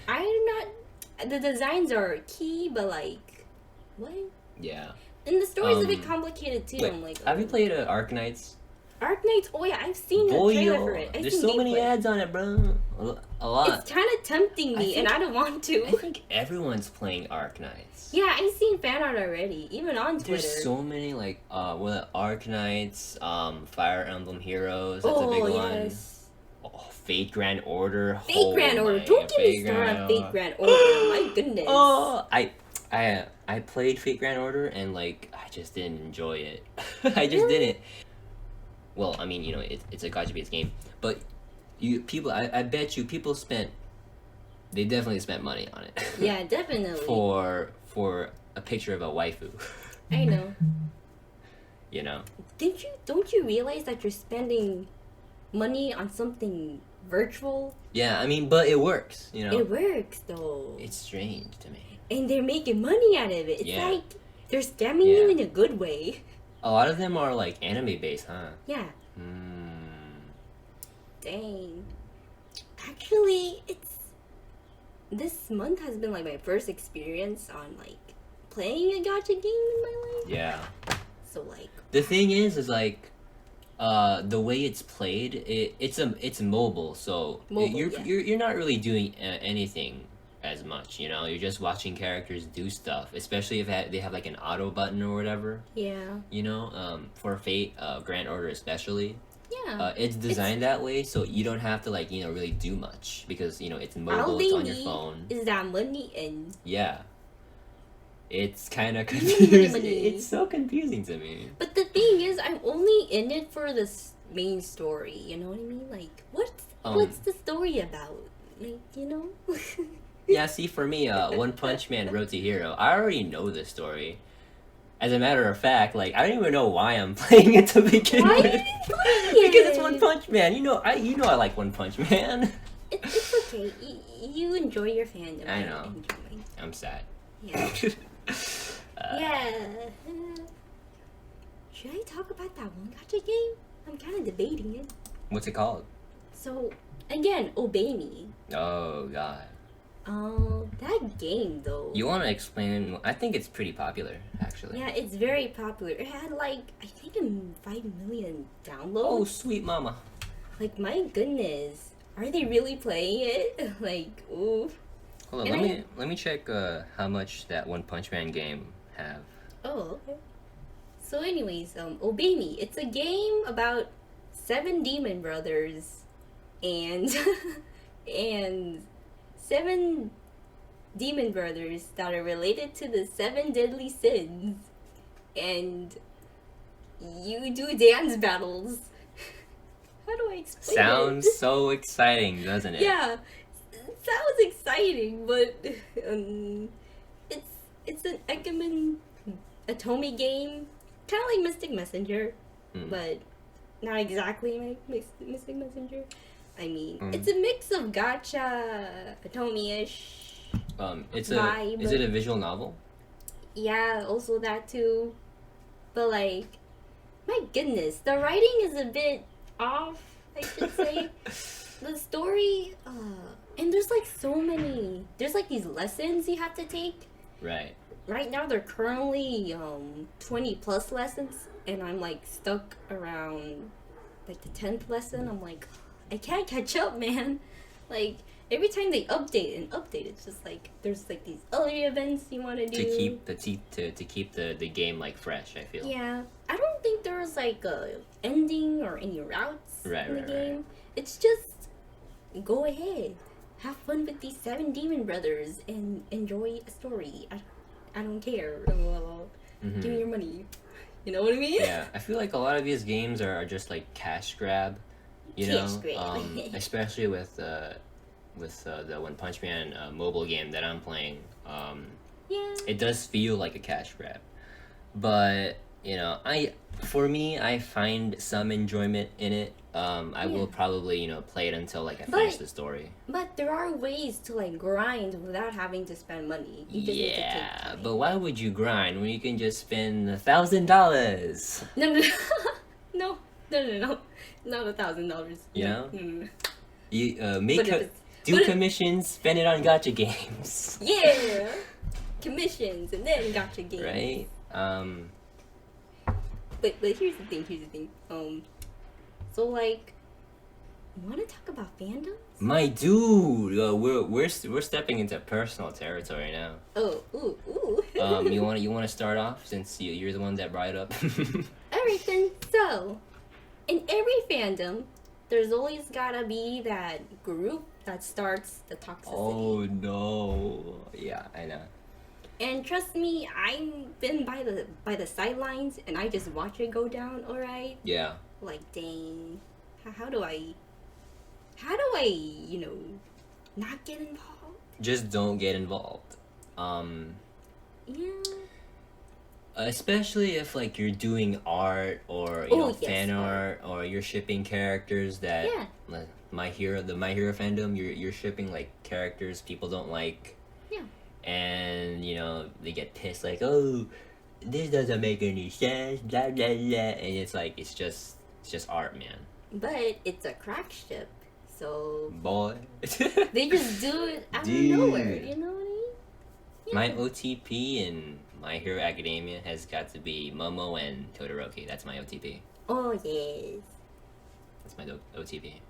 I'm not. The designs are key, but like, what?
Yeah.
And the story's a bit complicated too.
Wait,
I'm like,
have you played Arknights?
Arknights? Oh yeah, I've seen the trailer for it.
There's so many ads on it, bro. A lot.
It's kind of tempting me, and I don't want to.
I think everyone's playing Arknights.
Yeah, I've seen fan art already, even on Twitter.
There's so many like Arknights, Fire Emblem Heroes. That's a big one. Oh, Fate Grand Order.
Fate Grand Order. Don't get me started on Fate Grand Order. My goodness.
Oh, I played Fate Grand Order and like I just didn't enjoy it. I just didn't. Well, I mean, you know, it's a gacha-based game, but I bet you people they definitely spent money on it.
Yeah, definitely.
for a picture of a waifu.
I know.
You know.
Don't you realize that you're spending money on something virtual?
Yeah, I mean, but it works, you know.
It works though.
It's strange to me.
And they're making money out of it. It's like they're scamming you in a good way.
A lot of them are like anime based, huh?
Yeah. Dang. Actually, this month has been like my first experience on like playing a gacha game in my life.
Yeah.
So like
the thing is like the way it's played, it's mobile, so you're not really doing anything as much, you know. You're just watching characters do stuff, especially if they have like an auto button or whatever.
Yeah.
You know, for Fate Grand Order especially.
Yeah.
It's designed that way, so you don't have to like, you know, really do much because, you know, it's mobile, it's on your phone.
Is that money and
it's kind of confusing. It's so confusing to me.
But the thing is, I'm only in it for the main story. You know what I mean? Like, what's the story about? Like, you know?
Yeah, see, for me, One Punch Man Road to Hero, I already know the story. As a matter of fact, like, I don't even know why I'm playing it to begin with. Because it's One Punch Man. You know I like One Punch Man.
It's okay. You enjoy your fandom.
I know. I'm sad.
Yeah. Yeah. Should I talk about that one gacha game? I'm kind of debating it.
What's it called?
So, again, Obey Me.
Oh, God.
That game, though.
You want to explain? I think it's pretty popular, actually.
Yeah, it's very popular. It had, like, I think 5 million downloads.
Oh, sweet mama.
Like, my goodness. Are they really playing it? Like, ooh.
Hold on,
And
let me check how much that One Punch Man game have.
Oh, okay. So, anyways, Obey Me. It's a game about 7 demon brothers and and 7 demon brothers that are related to the 7 deadly sins, and you do dance battles. How do I explain
Sounds
it?
so exciting, doesn't it?
Yeah, it sounds exciting, but it's it's an Eggman Atomy game, kind of like Mystic Messenger, but not exactly like Mystic Messenger. I mean, it's a mix of Gacha Atomy-ish.
It's
vibe.
Is it a visual novel?
Yeah, also that too. But like, my goodness, the writing is a bit off, I should say. The story, and there's like so many. There's like these lessons you have to take.
Right.
Right now they're currently 20 plus lessons, and I'm like stuck around like the 10th lesson. I'm like, I can't catch up, man. Like every time they update and update, it's just like there's like these other events you want to do
To keep the game like fresh. I feel.
Yeah, I don't think there's like a ending or any routes in the game.
Right.
It's just go ahead, have fun with these 7 demon brothers, and enjoy a story. I don't care. Give me your money. You know what I mean?
Yeah, I feel like a lot of these games are just like cash grab, you know, especially with the One Punch Man mobile game that I'm playing.
Yeah.
It does feel like a cash grab, but you know, for me, I find some enjoyment in it. I will probably play it until like I finish the story.
But there are ways to like grind without having to spend money. You just need to take time.
But why would you grind when you can just spend $1,000?
No, not $1,000.
You know?
No.
You do commissions, spend it on Gacha Games.
Yeah, commissions and then Gacha Games.
Right.
But here's the thing. So like, want to talk about fandoms?
My dude, we're stepping into personal territory now.
Oh, ooh.
You want to start off since you're the one that brought it up.
Alright then. So, in every fandom, there's always gotta be that group that starts the toxicity.
Oh no! Yeah, I know.
And trust me, I've been by the sidelines and I just watch it go down. All right.
Yeah.
Like dang, how do I not get involved?
Just don't get involved.
Yeah.
Especially if like you're doing art or fan art, or you're shipping characters that like My Hero fandom, you're shipping like characters people don't like.
Yeah.
And they get pissed like, oh, this doesn't make any sense, blah blah blah, and it's like it's just art, man.
But it's a crack ship, so
boy,
they just do it out of nowhere. You know what I mean? Yeah.
My OTP in My Hero Academia has got to be Momo and Todoroki. That's my OTP.
Oh yes.
That's my OTP.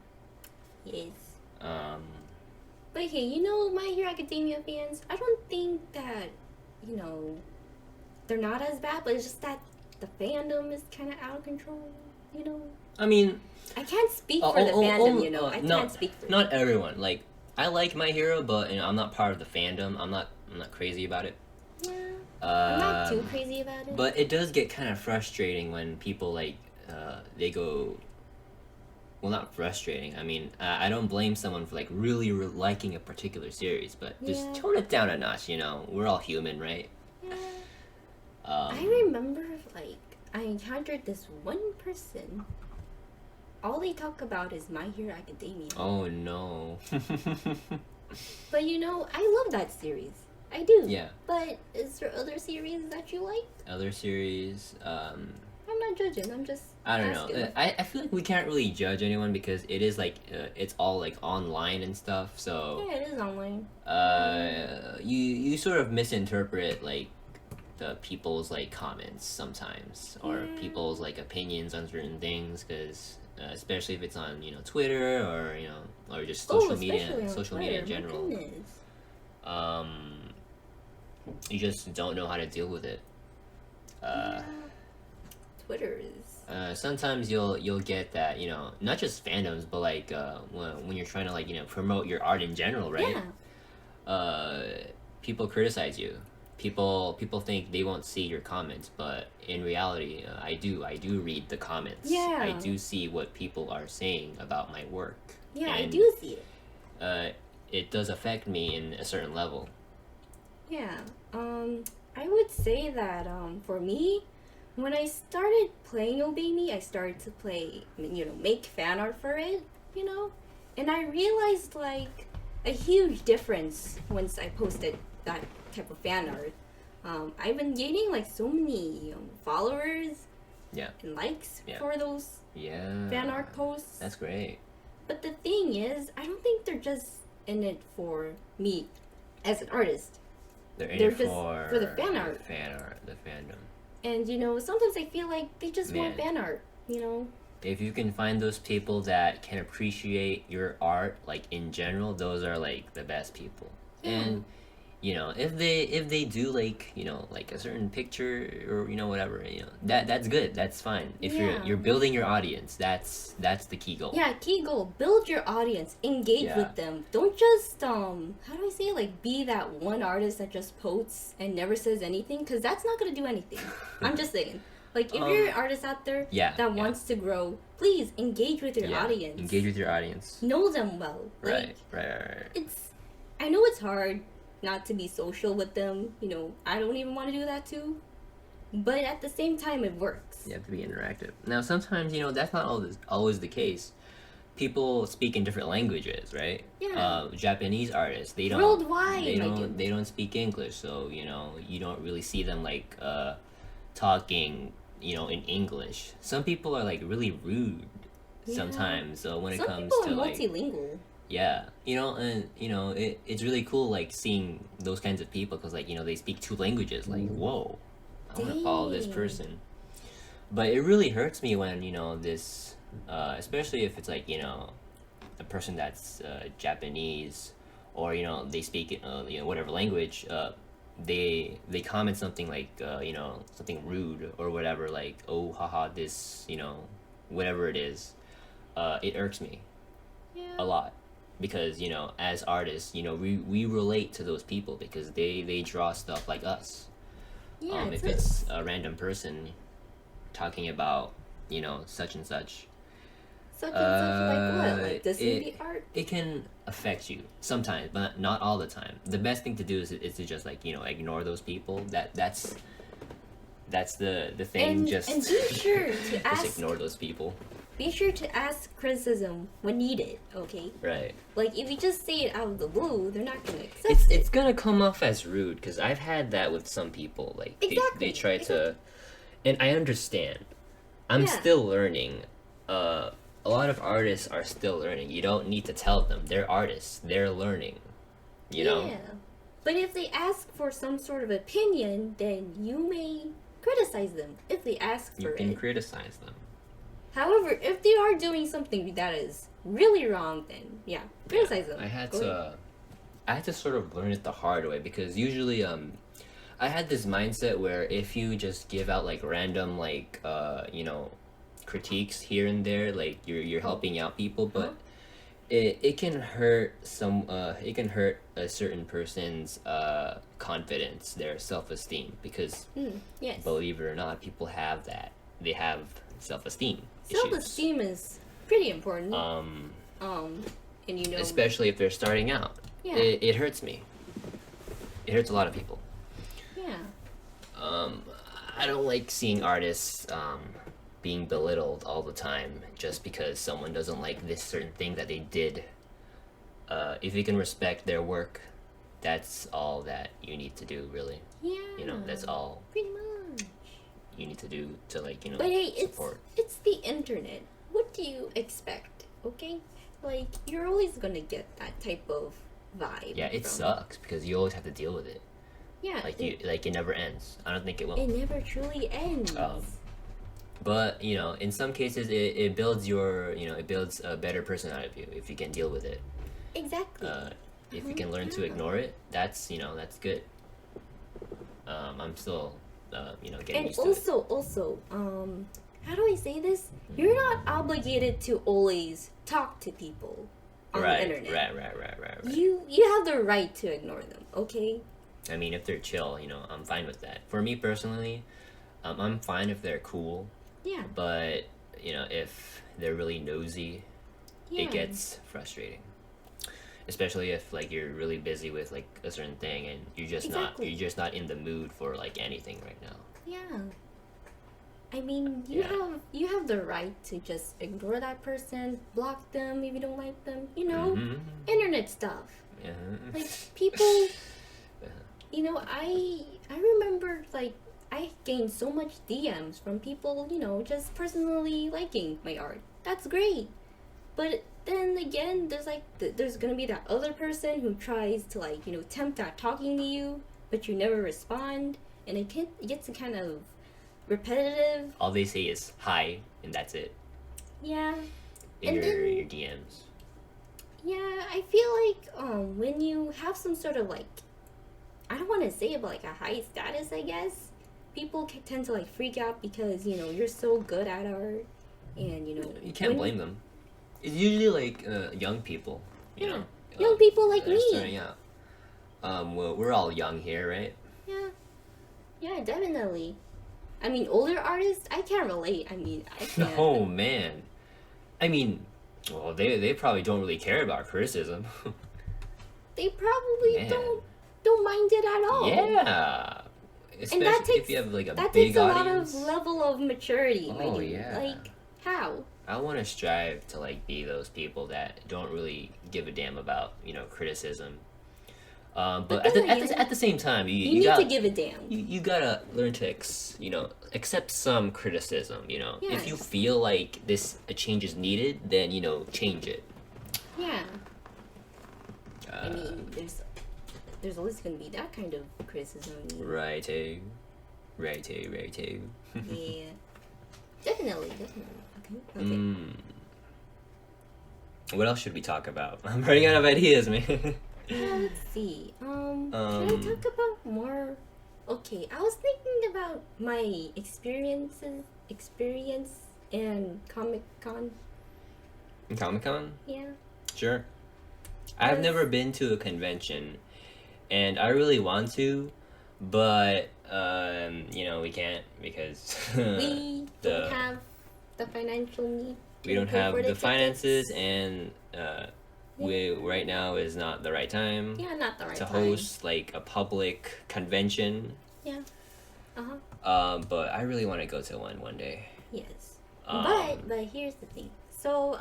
Yes.
But
hey, My Hero Academia fans, I don't think that, they're not as bad, but it's just that the fandom is kind of out of control,
I mean,
I can't speak for the fandom, I can't speak for
not everyone. Like, I like My Hero, but I'm not part of the fandom. I'm not crazy about it.
Yeah, I'm not too crazy about it.
But it does get kind of frustrating when people like they go. Well, not frustrating. I mean, I don't blame someone for like really liking a particular series, but just tone it down a notch. We're all human, right?
Yeah. I remember like I encountered this one person. All they talk about is My Hero Academia.
Oh no.
But I love that series. I do.
Yeah.
But is there other series that you like?
Other series.
I'm not judging. I'm just.
I don't know. I feel like we can't really judge anyone because it is like it's all like online and stuff. So
yeah, it is online.
You sort of misinterpret like the people's like comments sometimes, or people's like opinions on certain things, because especially if it's on Twitter or or just social media in general. you just don't know how to deal with it.
Yeah. Twitter is.
Sometimes you'll get that, you know, not just fandoms, but like when you're trying to like, you know, promote your art in general, right? People criticize you. People think they won't see your comments, but in reality, I do read the comments.
Yeah.
I do see what people are saying about my work.
Yeah, I
and,
do see it.
It does affect me in a certain level.
Yeah. I would say that for me, when I started playing Obey Me, I started to play, you know, make fan art for it, you know, and I realized like a huge difference once I posted that type of fan art. I've been gaining like so many followers,
Yeah.
and likes
Yeah.
for those
Yeah.
fan art posts.
That's great.
But the thing is, I don't think they're just in it for me as an artist.
They're
They're
it
just
for
the fan art.
The fandom.
And you know, sometimes I feel like they just want
Man.
fan art, you know?
If you can find those people that can appreciate your art, like in general, those are like the best people.
Yeah.
And you know, if they do like, you know, like a certain picture or, you know, whatever, you know, that's good. That's fine. If
Yeah.
you're building your audience, that's the key goal.
Yeah, key goal, build your audience, engage
Yeah.
with them. Don't just how do I say it? Like be that one artist that just posts and never says anything, because that's not gonna do anything. I'm just saying. Like if you're an artist out there that wants to grow, please engage with your audience.
Engage with your audience.
Know them well. Like,
Right.
I know it's hard not to be social with them. You know, I don't even want to do that too. But at the same time, it works.
You have to be interactive. Now, sometimes, you know, that's not always the case. People speak in different languages, right?
Yeah.
Japanese artists, they don't
Worldwide,
they don't speak English, so you know you don't really see them like talking, you know, in English. Some people are like really rude sometimes. So when it
Some
comes
people
to
are
like
multilingual.
yeah, you know, and you know it's really cool like seeing those kinds of people because like you know they speak two languages. Like whoa, I want to follow this
Dang.
person. But it really hurts me when you know this, especially if it's like you know a person that's Japanese or you know they speak you know whatever language. They comment something like you know something rude or whatever like oh haha this you know whatever it is. It irks me a lot. Because you know as artists you know we relate to those people because they draw stuff like us.
Yeah,
If it's a random person talking about you know such and such
such and such like what? Like this movie art?
it can affect you sometimes but not all the time. The best thing to do is to just like you know ignore those people. That's the thing.
And
just
be sure to
just
ask.
ignore those people.
Be sure to ask criticism when needed. Okay.
Right.
Like if you just say it out of the blue, they're not gonna accept
It's
it.
it's gonna come off as rude because I've had that with some people. Like
Exactly,
they try to, and I understand. I'm still learning. A lot of artists are still learning. You don't need to tell them. They're artists. They're learning. You know.
Yeah. But if they ask for some sort of opinion, then you may criticize them if they ask for
You can
it.
criticize them.
However, if they are doing something that is really wrong, then yeah, criticize them.
I had
Go ahead.
I had to sort of learn it the hard way because usually I had this mindset where if you just give out like random like you know critiques here and there like you're helping out people but it can hurt it can hurt a certain person's confidence, their self-esteem because
Yes.
believe it or not people have that. They have self-esteem
Self-esteem is pretty important.
issues.
And you know,
Especially if they're starting out.
Yeah.
It hurts me. It hurts a lot of people.
yeah,
I don't like seeing artists being belittled all the time just because someone doesn't like this certain thing that they did. If you can respect their work, that's all that you need to do, really.
yeah.
You know, that's all
pretty much.
you need to do to like, you know,
But hey,
support.
it's the internet. What do you expect? Okay, like you're always gonna get that type of vibe.
Yeah, it
from-
sucks because you always have to deal with it.
Yeah,
Like it never ends. I don't think it will.
it never truly ends.
But you know, in some cases, it builds your, you know, it builds a better person out of you if you can deal with it.
Exactly.
if you can learn to ignore it, that's that's good. I'm still getting
And
used to it.
also, how do I say this? You're not obligated to always talk to people on the internet.
Right.
You have the right to ignore them, okay?
I mean, if they're chill, I'm fine with that. For me personally, I'm fine if they're cool,
Yeah.
but if they're really nosy,
Yeah.
it gets frustrating. Especially if like you're really busy with like a certain thing and
Exactly.
you're just not in the mood for like anything right now.
Yeah. I mean, you have the right to just ignore that person, block them if you don't like them,
Mhm.
internet stuff.
Yeah.
Like people, I remember like I gained so much DMs from people, just personally liking my art. That's great. But then again, there's gonna be that other person who tries to like tempt at talking to you, but you never respond, and it gets kind of repetitive.
All they say is hi, and that's it
Yeah,
in
and then
your DMs.
yeah, I feel like when you have some sort of like, I don't want to say it, but like a high status, I guess people tend to like freak out because you're so good at art, and
You can't blame them. It's usually like young people,
Yeah, young people like
that are
me.
starting out. Well, we're all young here, right?
Yeah, definitely. I mean, older artists, I can't relate. I mean, I can't.
Oh man, I mean, well, they probably don't really care about criticism.
They probably
Man.
don't mind it at all.
Yeah, especially
And
if you have like a
that
big
takes a
audience.
lot of level of maturity, my
Oh,
dude.
yeah.
Like, how?
I want to strive to like be those people that don't really give a damn about criticism. But
then again,
at the same time,
You
you
need
got
to give a damn.
you gotta learn to accept some criticism. If you
Yes.
feel like a change is needed, then change it.
Yeah.
Uh,
I mean, there's always gonna be that kind of criticism.
righto.
Yeah. Definitely. Okay.
What else should we talk about? I'm running out of ideas, man.
Let's see. Can I talk about more? Okay, I was thinking about my experience in Comic-Con.
Comic-Con?
Yeah.
Sure. I've never been to a convention, and I really want to, but we can't because
We don't have the financial need.
we don't
pay
have
for
the
tickets.
finances, and we right now is not the right time
Yeah, not the right
to
time.
host like a public convention.
Yeah. Uh-huh.
But I really want to go to one day.
Yes.
Um,
But here's the thing. So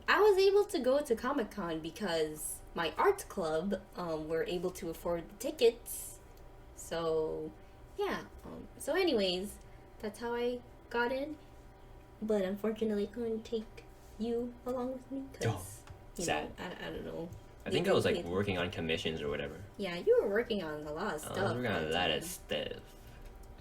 I was able to go to Comic-Con because my art club were able to afford the tickets. So yeah. So anyways, that's how I got in. But unfortunately, I couldn't take you along with me because
sad.
I don't know.
I think I was like working on commissions or whatever.
Yeah, you were working on a lot of stuff.
I was working on
that
that
time.
stuff.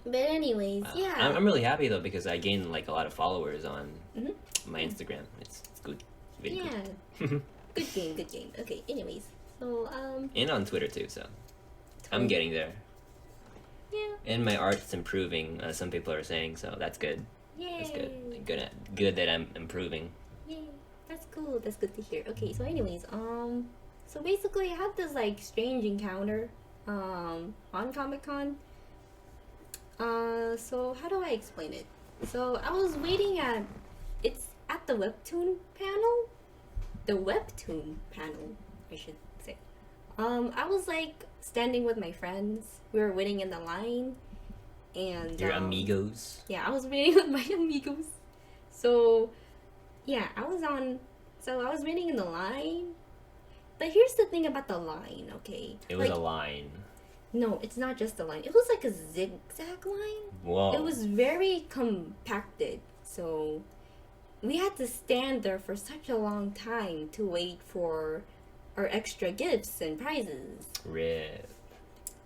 But anyways, yeah.
I'm really happy though because I gained like a lot of followers on
Mhm.
my Instagram. It's good. Very
Yeah.
good.
Good game. Okay, anyways. So,
And on Twitter too, so I'm getting there.
yeah.
And my art's improving, some people are saying, so that's good.
Yay.
That's good. Good that I'm improving.
Yay. That's cool. That's good to hear. Okay, so anyways, so basically I had this like strange encounter on Comic-Con. So how do I explain it? So I was waiting it's at the webtoon panel. The webtoon panel, I should say. I was like standing with my friends. We were waiting in the line, and
Your amigos.
yeah, I was waiting with my amigos. So yeah, I was waiting in the line. But here's the thing about the line, okay?
It was a line.
No, it's not just a line. It was like a zigzag line.
Whoa.
It was very compacted. So we had to stand there for such a long time to wait for our extra gifts and prizes.
Rip.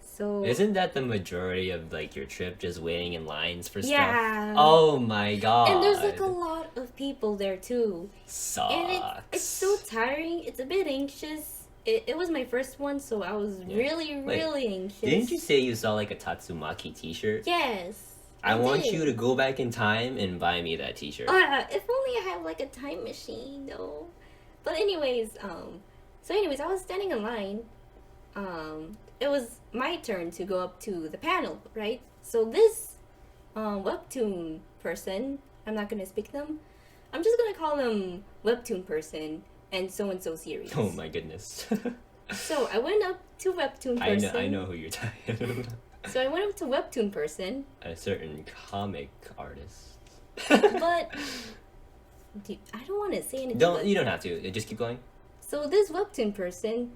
So
Isn't that the majority of like your trip, just waiting in lines for
yeah.
stuff? Oh my god.
And there's like a lot of people there too.
Sucks.
And it's so tiring. It's a bit anxious. it was my first one, so I was really,
Wait,
really anxious.
Didn't you say you saw like a Tatsumaki T-shirt?
Yes.
I want
did.
you to go back in time and buy me that T-shirt.
If only I had like a time machine, though. But anyways, I was standing in line. It was my turn to go up to the panel, right? So this webtoon person, I'm not gonna speak them. I'm just gonna call them webtoon person and so series.
Oh my goodness.
So I went up to webtoon person.
I know who you're talking about.
So I went up to webtoon person.
A certain comic artist.
But dude, I don't want to say anything.
You don't have to. Just keep going.
So this webtoon person,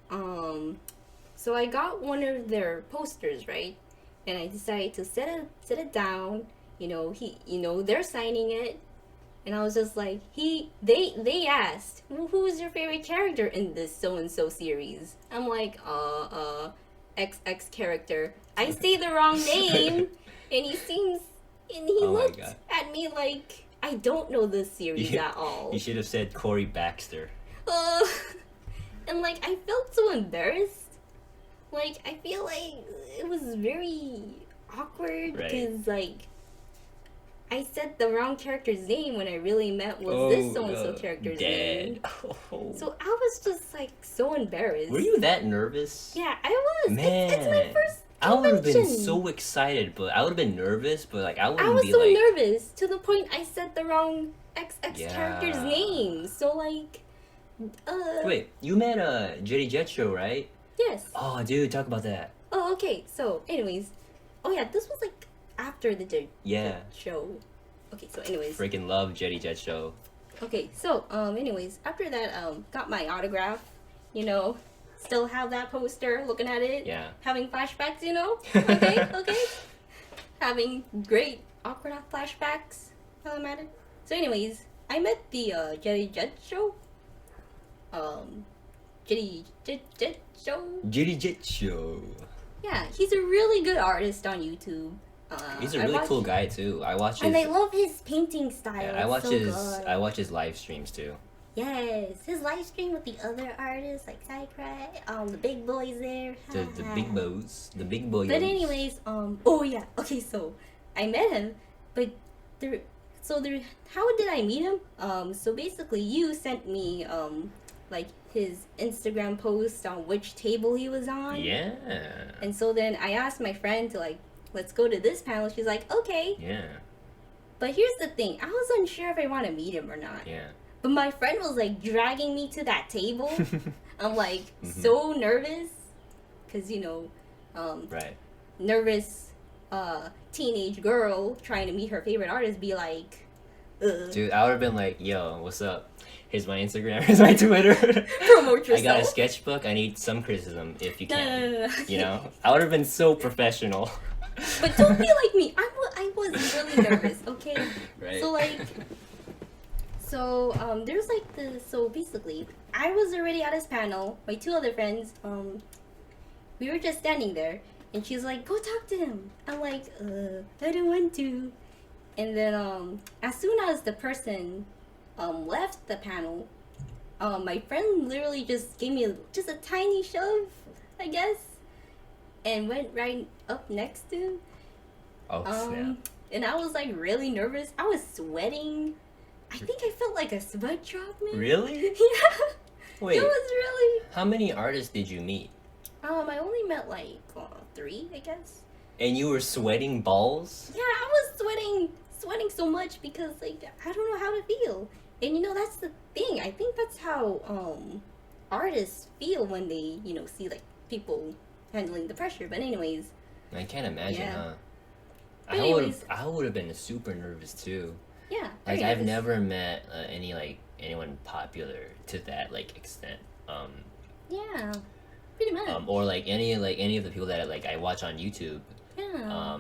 so I got one of their posters, right? And I decided to set it down. They're signing it. And I was just like, they asked, who is your favorite character in this so-and-so series? I'm like, XX character. I say the wrong name, and he looked at me like, I don't know this series at all.
You should have said Corey Baxter.
And like, I felt so embarrassed. Like, I feel like it was very awkward, because like, I said the wrong character's name when I really meant was this so-and-so character's name. Oh. So I was just like so embarrassed.
Were you that nervous?
Yeah, I was.
Man,
it's my first convention.
I would have been so excited, but I would have been nervous, but like I wouldn't
was
be
so
like...
nervous to the point I said the wrong XX character's name. So like,
Wait, you met Jetty Jet Show, right?
Yes.
Oh, dude, talk about that.
Oh, okay. So, anyways, this was like after the show. Okay, so anyways.
Freaking love Jetty Jet Show.
Okay, so anyways, after that, got my autograph. Still have that poster, looking at it.
Yeah.
Having flashbacks, Okay, okay. Having great awkward flashbacks. How I'm at it. So, anyways, I met the Jetty Jet Show. Jetty Show.
Jetty Jet Show.
Yeah, he's a really good artist on YouTube.
He's a really cool guy too. I watch his...
And I love his painting style.
Yeah, I watch his live streams too.
Yes, his live stream with the other artists like Cycrat, the big boys there.
The big boys. The big boys.
But anyways, okay, so I met him, but how did I meet him? So basically you sent me like his Instagram post on which table he was on.
Yeah.
And so then I asked my friend to like, let's go to this panel. She's like, okay.
Yeah.
But here's the thing. I was unsure if I want to meet him or not.
Yeah.
But my friend was like dragging me to that table. I'm like so nervous. Because,
right.
Nervous teenage girl trying to meet her favorite artist be like, ugh.
Dude, I would have been like, yo, what's up? Here's my Instagram. Here's my Twitter.
Promote yourself.
I got a sketchbook. I need some criticism if you can.
No.
I would have been so professional.
But don't be like me. I was really nervous, okay?
Right.
So there's like so basically, I was already at his panel. My two other friends, we were just standing there, and she's like, go talk to him. I'm like, I don't want to. And then as soon as the person left the panel, my friend literally just gave me just a tiny shove, I guess, and went right up next to him.
Oh, snap.
And I was like really nervous. I was sweating. I think I felt like a sweat drop, man.
Really?
Yeah.
Wait.
It was really...
How many artists did you meet?
I only met like 3, I guess.
And you were sweating balls?
Yeah, I was sweating so much because like I don't know how to feel. And that's the thing. I think that's how artists feel when they see like people handling the pressure. But anyways,
I can't imagine, huh? I would have been super nervous too.
Yeah.
Like I've never met anyone popular to that like extent.
Yeah. Pretty much.
Or like any of the people that I watch on YouTube.
Yeah.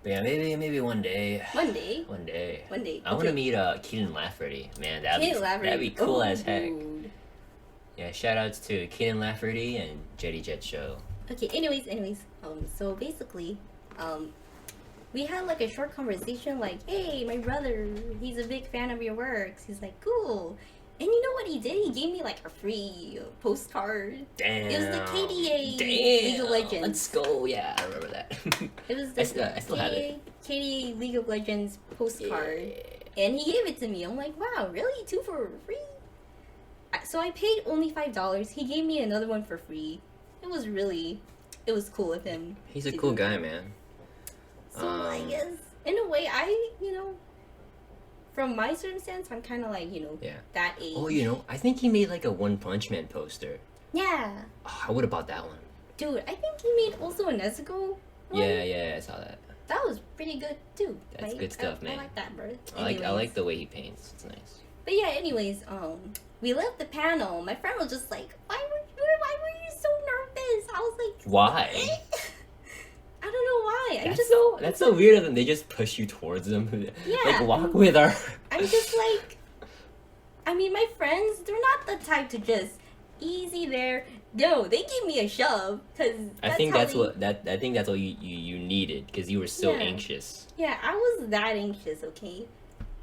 But yeah, maybe one day.
One day.
I want to meet Keenan Lafferty. Man, that'd be cool as heck.
Dude.
Yeah, shout outs to Keenan Lafferty and Jetty Jet Show.
Okay, anyways, so basically, we had like a short conversation like, hey, my brother, he's a big fan of your works. He's like, cool. And you know what he did? He gave me like a free postcard.
Damn.
It was the KDA
Damn.
League of Legends.
Let's go. Yeah, I remember that.
It was the
I still have it.
KDA League of Legends postcard.
Yeah.
And he gave it to me. I'm like, wow, really? 2 for free? So I paid only $5. He gave me another one for free. It was cool of him.
He's a cool guy, man.
So I guess, in a way, from my circumstance, I'm kind of like,
Yeah.
that age.
Oh, I think he made like a One Punch Man poster.
Yeah.
Oh, I would have bought that one.
Dude, I think he made also a Nezuko one.
Yeah, I saw that.
That was pretty good, too.
That's good stuff, man.
I like that, bro.
I like the way he paints. It's nice.
But yeah, anyways, we left the panel. My friend was just like, why were you so nervous? I was like,
Why?
I don't know why.
That's so weird of them. They just push you towards them.
Yeah.
Like, walk with our...
I'm just like, I mean, my friends, they're not the type to just easy there. No, they gave me a shove because
I think that's what you needed because you were so anxious.
Yeah, I was that anxious. Okay,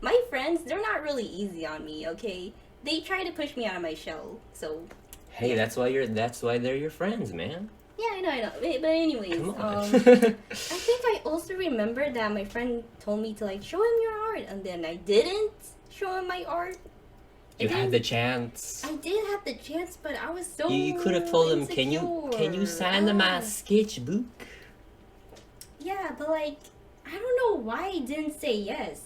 my friends, they're not really easy on me. Okay, they try to push me out of my shell. So.
Hey, that's why they're your friends, man.
Yeah, I know. But anyways,
Come on.
I think I also remember that my friend told me to like show him your art, and then I didn't show him my art.
You had the chance.
I did have the chance, but I was so
You could have told him,
insecure.
can you sign my sketchbook?
Yeah, but like, I don't know why I didn't say yes.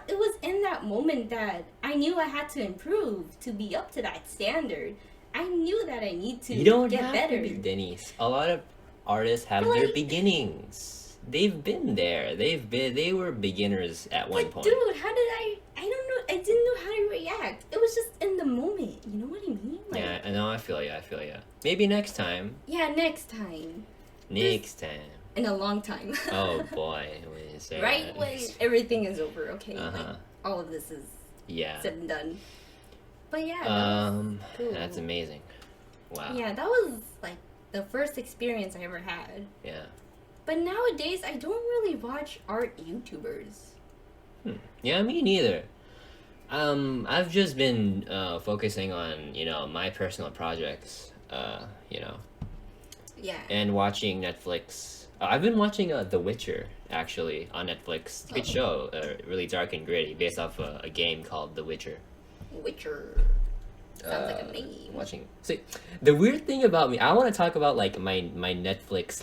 It was in that moment that I knew I had to improve to be up to that standard. I knew that I need to get better.
To be Denise. A lot of artists have
But,
their
like,
beginnings. They've been there. They were beginners at one point.
Dude, how did I don't know. I didn't know how to react. It was just in the moment. You know what I mean? Like,
Yeah, I know. I feel you. Maybe next time.
Yeah, next time.
Next time.
In a long time.
Oh boy, when you say
right
that.
when everything is over. Okay,
Uh-huh.
like, all of this is
Yeah.
said and done. But yeah, that was cool.
That's amazing. Wow.
Yeah, that was like the first experience I ever had.
Yeah.
But nowadays, I don't really watch art YouTubers.
Yeah, me neither. I've just been focusing on my personal projects.
Yeah.
And watching Netflix. I've been watching The Witcher actually on Netflix. It's a good show, really dark and gritty, based off a game called The Witcher.
Witcher. Sounds like a name.
Watching. See, the weird thing about me, I want to talk about like my Netflix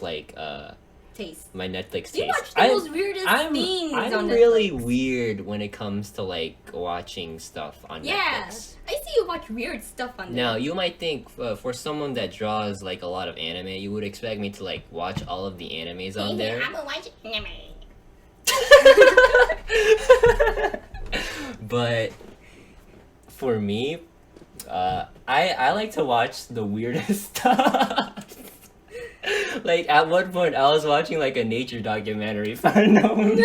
Taste.
my Netflix taste.
You watch the most weirdest things
I'm
on
really
Netflix.
weird when it comes to like watching stuff on
Yeah,
Netflix.
I see you watch weird stuff on there.
Now you might think for someone that draws like a lot of anime, you would expect me to like watch all of the animes on there.
I'm gonna watch anime.
But for me, I like to watch the weirdest stuff. Like at one point, I was watching like a nature documentary. Fandoms.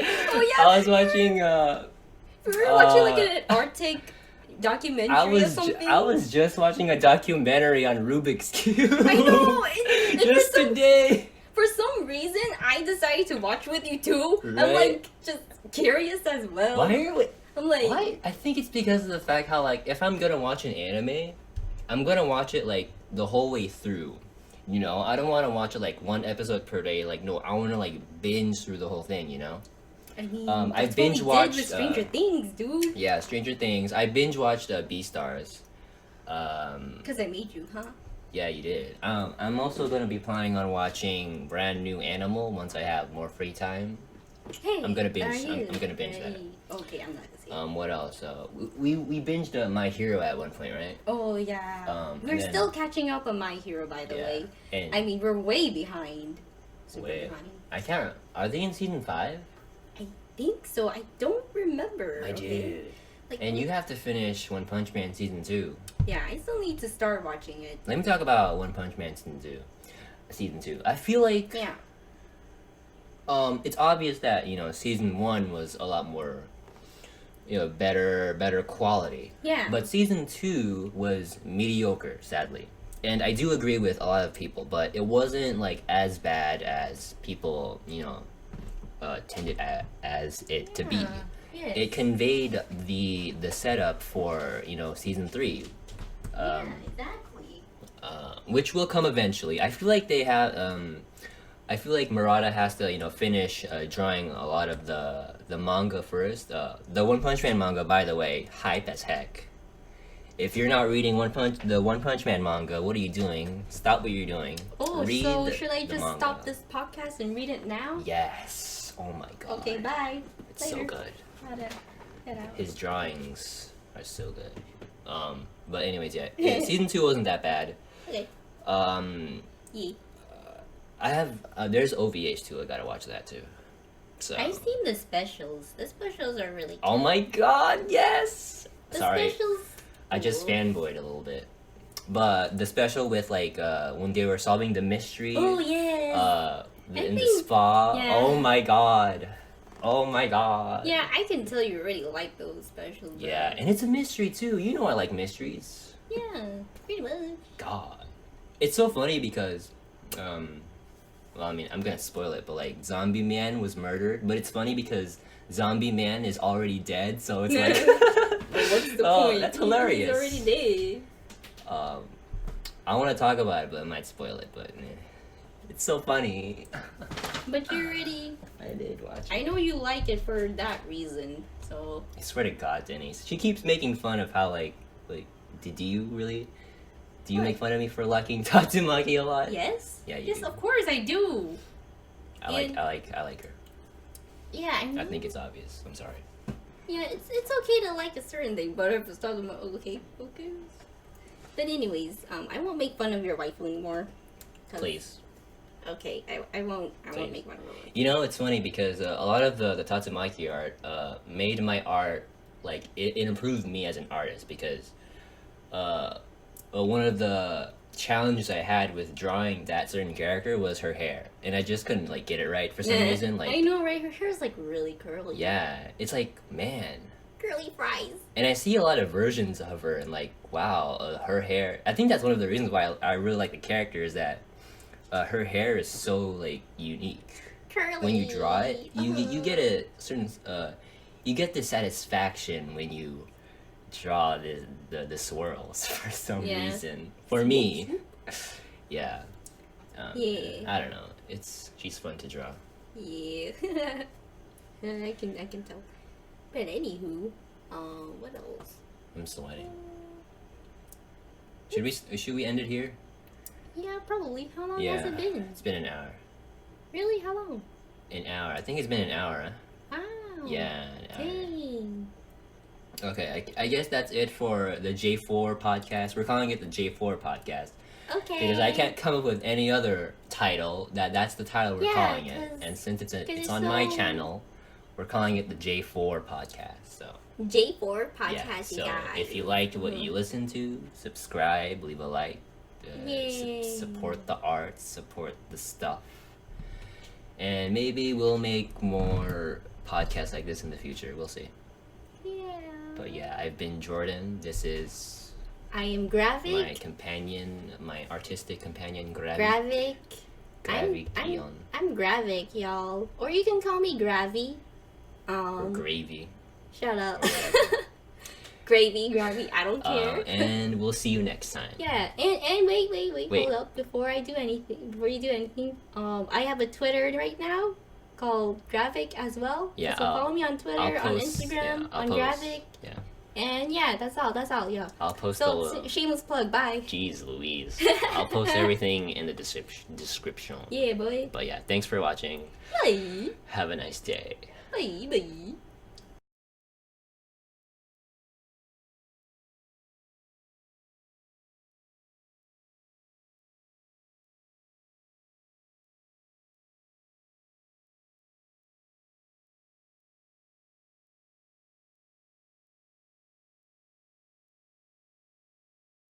Oh yeah.
I was watching.
We were watching like an Arctic documentary or something.
I was just watching a documentary on Rubik's Cube.
I know. And
Just today.
For some reason, I decided to watch with you too.
Right?
I'm like just curious as well.
Why are we?
I'm like,
Why? I think it's because of the fact how like if I'm gonna watch an anime, I'm gonna watch it like the whole way through. I don't want to watch it like one episode per day. Like no, I want to like binge through the whole thing.
I mean,
I
that's
binge
what we
watched
did with Stranger Things, dude.
Yeah, Stranger Things. I binge watched Beastars.
Because I made you, huh?
Yeah, you did. I'm also gonna be planning on watching Brand New Animal once I have more free time.
Hey,
I'm gonna binge.
are you?
I'm gonna binge that.
Okay, I'm not gonna say.
What else? We binged My Hero at one point, right?
Oh yeah. We're still catching up on My Hero, by the way.
And
I mean, we're way behind. Super
Way.
behind.
I can't. Are they in season 5?
I think so. I don't remember.
I
okay?
did.
Like,
And you have to finish One Punch Man season 2.
Yeah, I still need to start watching it.
Let me talk about One Punch Man season 2. I feel like
Yeah.
it's obvious that season 1 was a lot more better quality.
Yeah.
But season 2 was mediocre, sadly. And I do agree with a lot of people, but it wasn't like as bad as people tended as it to be.
Yeah, Yes.
it conveyed the setup for season 3.
Yeah, exactly.
Which will come eventually. I feel like they have. I feel like Murata has to finish drawing a lot of the manga first. The One Punch Man manga, by the way, hype as heck. If you're not reading the One Punch Man manga, what are you doing? Stop what you're doing.
Oh,
Read
so should I
the
just
manga.
stop this podcast and read it now?
Yes. Oh my god.
Okay, bye.
It's so
Later.
good.
Gotta get out.
His drawings are so good. But anyways, yeah. Season 2 wasn't that bad.
Okay. Yeah.
I have there's OVAs too. I gotta watch that too. So.
I've seen the specials. The specials are really cute.
Oh my god, yes!
The
Sorry,
specials.
I just fanboyed a little bit. But the special with when they were solving the mystery.
Oh yeah.
In the spa.
Yeah.
Oh my god. Oh my god.
Yeah, I can tell you really like those specials. Bro.
Yeah, and it's a mystery too. You know I like mysteries.
Yeah, pretty much.
God, it's so funny because, well, I mean, I'm gonna spoil it, but like Zombie Man was murdered, but it's funny because Zombie Man is already dead, so it's like,
What's the
oh,
point?
that's hilarious.
He's already dead.
I want to talk about it, but I might spoil it. But it's so funny.
But you already.
I did watch it.
I know you like it for that reason, so.
I swear to God, Denise, she keeps making fun of how like, do you really? Do you
What?
make fun of me for liking Tatsumaki a lot?
Yes.
Yeah, you
Yes,
do.
of course I do.
I like her.
Yeah, I know.
I think it's obvious. I'm sorry.
Yeah, it's okay to like a certain thing, but if it's talking about okay. But anyways, I won't make fun of your wife anymore. 'Cause-
Please.
Okay, I won't. I
Please.
won't make fun of her.
You know, it's funny because a lot of the Tatsumaki art made my art, like, it improved me as an artist because one of the challenges I had with drawing that certain character was her hair. And I just couldn't, like, get it right for some reason. Like,
I know, right? Her hair is like really curly.
yeah, it's like, man.
Curly fries.
And I see a lot of versions of her and, like, wow, her hair. I think that's one of the reasons why I really like the character is that her hair is so, like, unique.
Curly.
When you draw it, you get a certain you get the satisfaction when you draw the swirls for some
Yeah.
reason. For me, yeah.
Yeah.
I don't know. She's fun to draw.
Yeah. I can tell. But anywho, what else?
I'm sweating. Should we end it here?
Yeah, probably. How long
Yeah.
has it been?
It's been an hour.
Really? How long?
An hour. I think it's been an hour. Huh?
Wow.
Yeah, an hour.
Dang.
Okay, I guess that's it for the J4 podcast. We're calling it the J4 podcast.
Okay.
Because I can't come up with any other title. That's the title we're
Yeah,
calling it.
'cause-
And since it's
it's
on my
so-
channel, we're calling it the J4 podcast. So
J4 podcast,
yeah.
you
So
guys.
if you liked what you listened to, subscribe, leave a like,
Yay.
support the art, support the stuff, and maybe we'll make more podcasts like this in the future. We'll see.
Yeah.
But yeah, I've been Jordan. This is
I am
my
Graviqc.
companion, my artistic companion, Graviqc.
Graviqc. I'm Graviqc, y'all. Or you can call me Gravy.
Or Gravy.
Shut up.
Or whatever.
Gravy, I don't care.
And we'll see you next time.
Yeah, and wait,
Wait.
hold up. Before you do anything, I have a Twitter right now called Graviqc as well.
Yeah,
So follow me on Twitter,
I'll
on
post-
Instagram,
yeah, I'll
on
post.
Graviqc.
Yeah.
And yeah, that's all, yeah.
I'll post
So, shameless plug, bye.
Jeez Louise. I'll post everything in the description.
Yeah, boy.
But yeah, thanks for watching.
Bye.
Have a nice day.
Bye.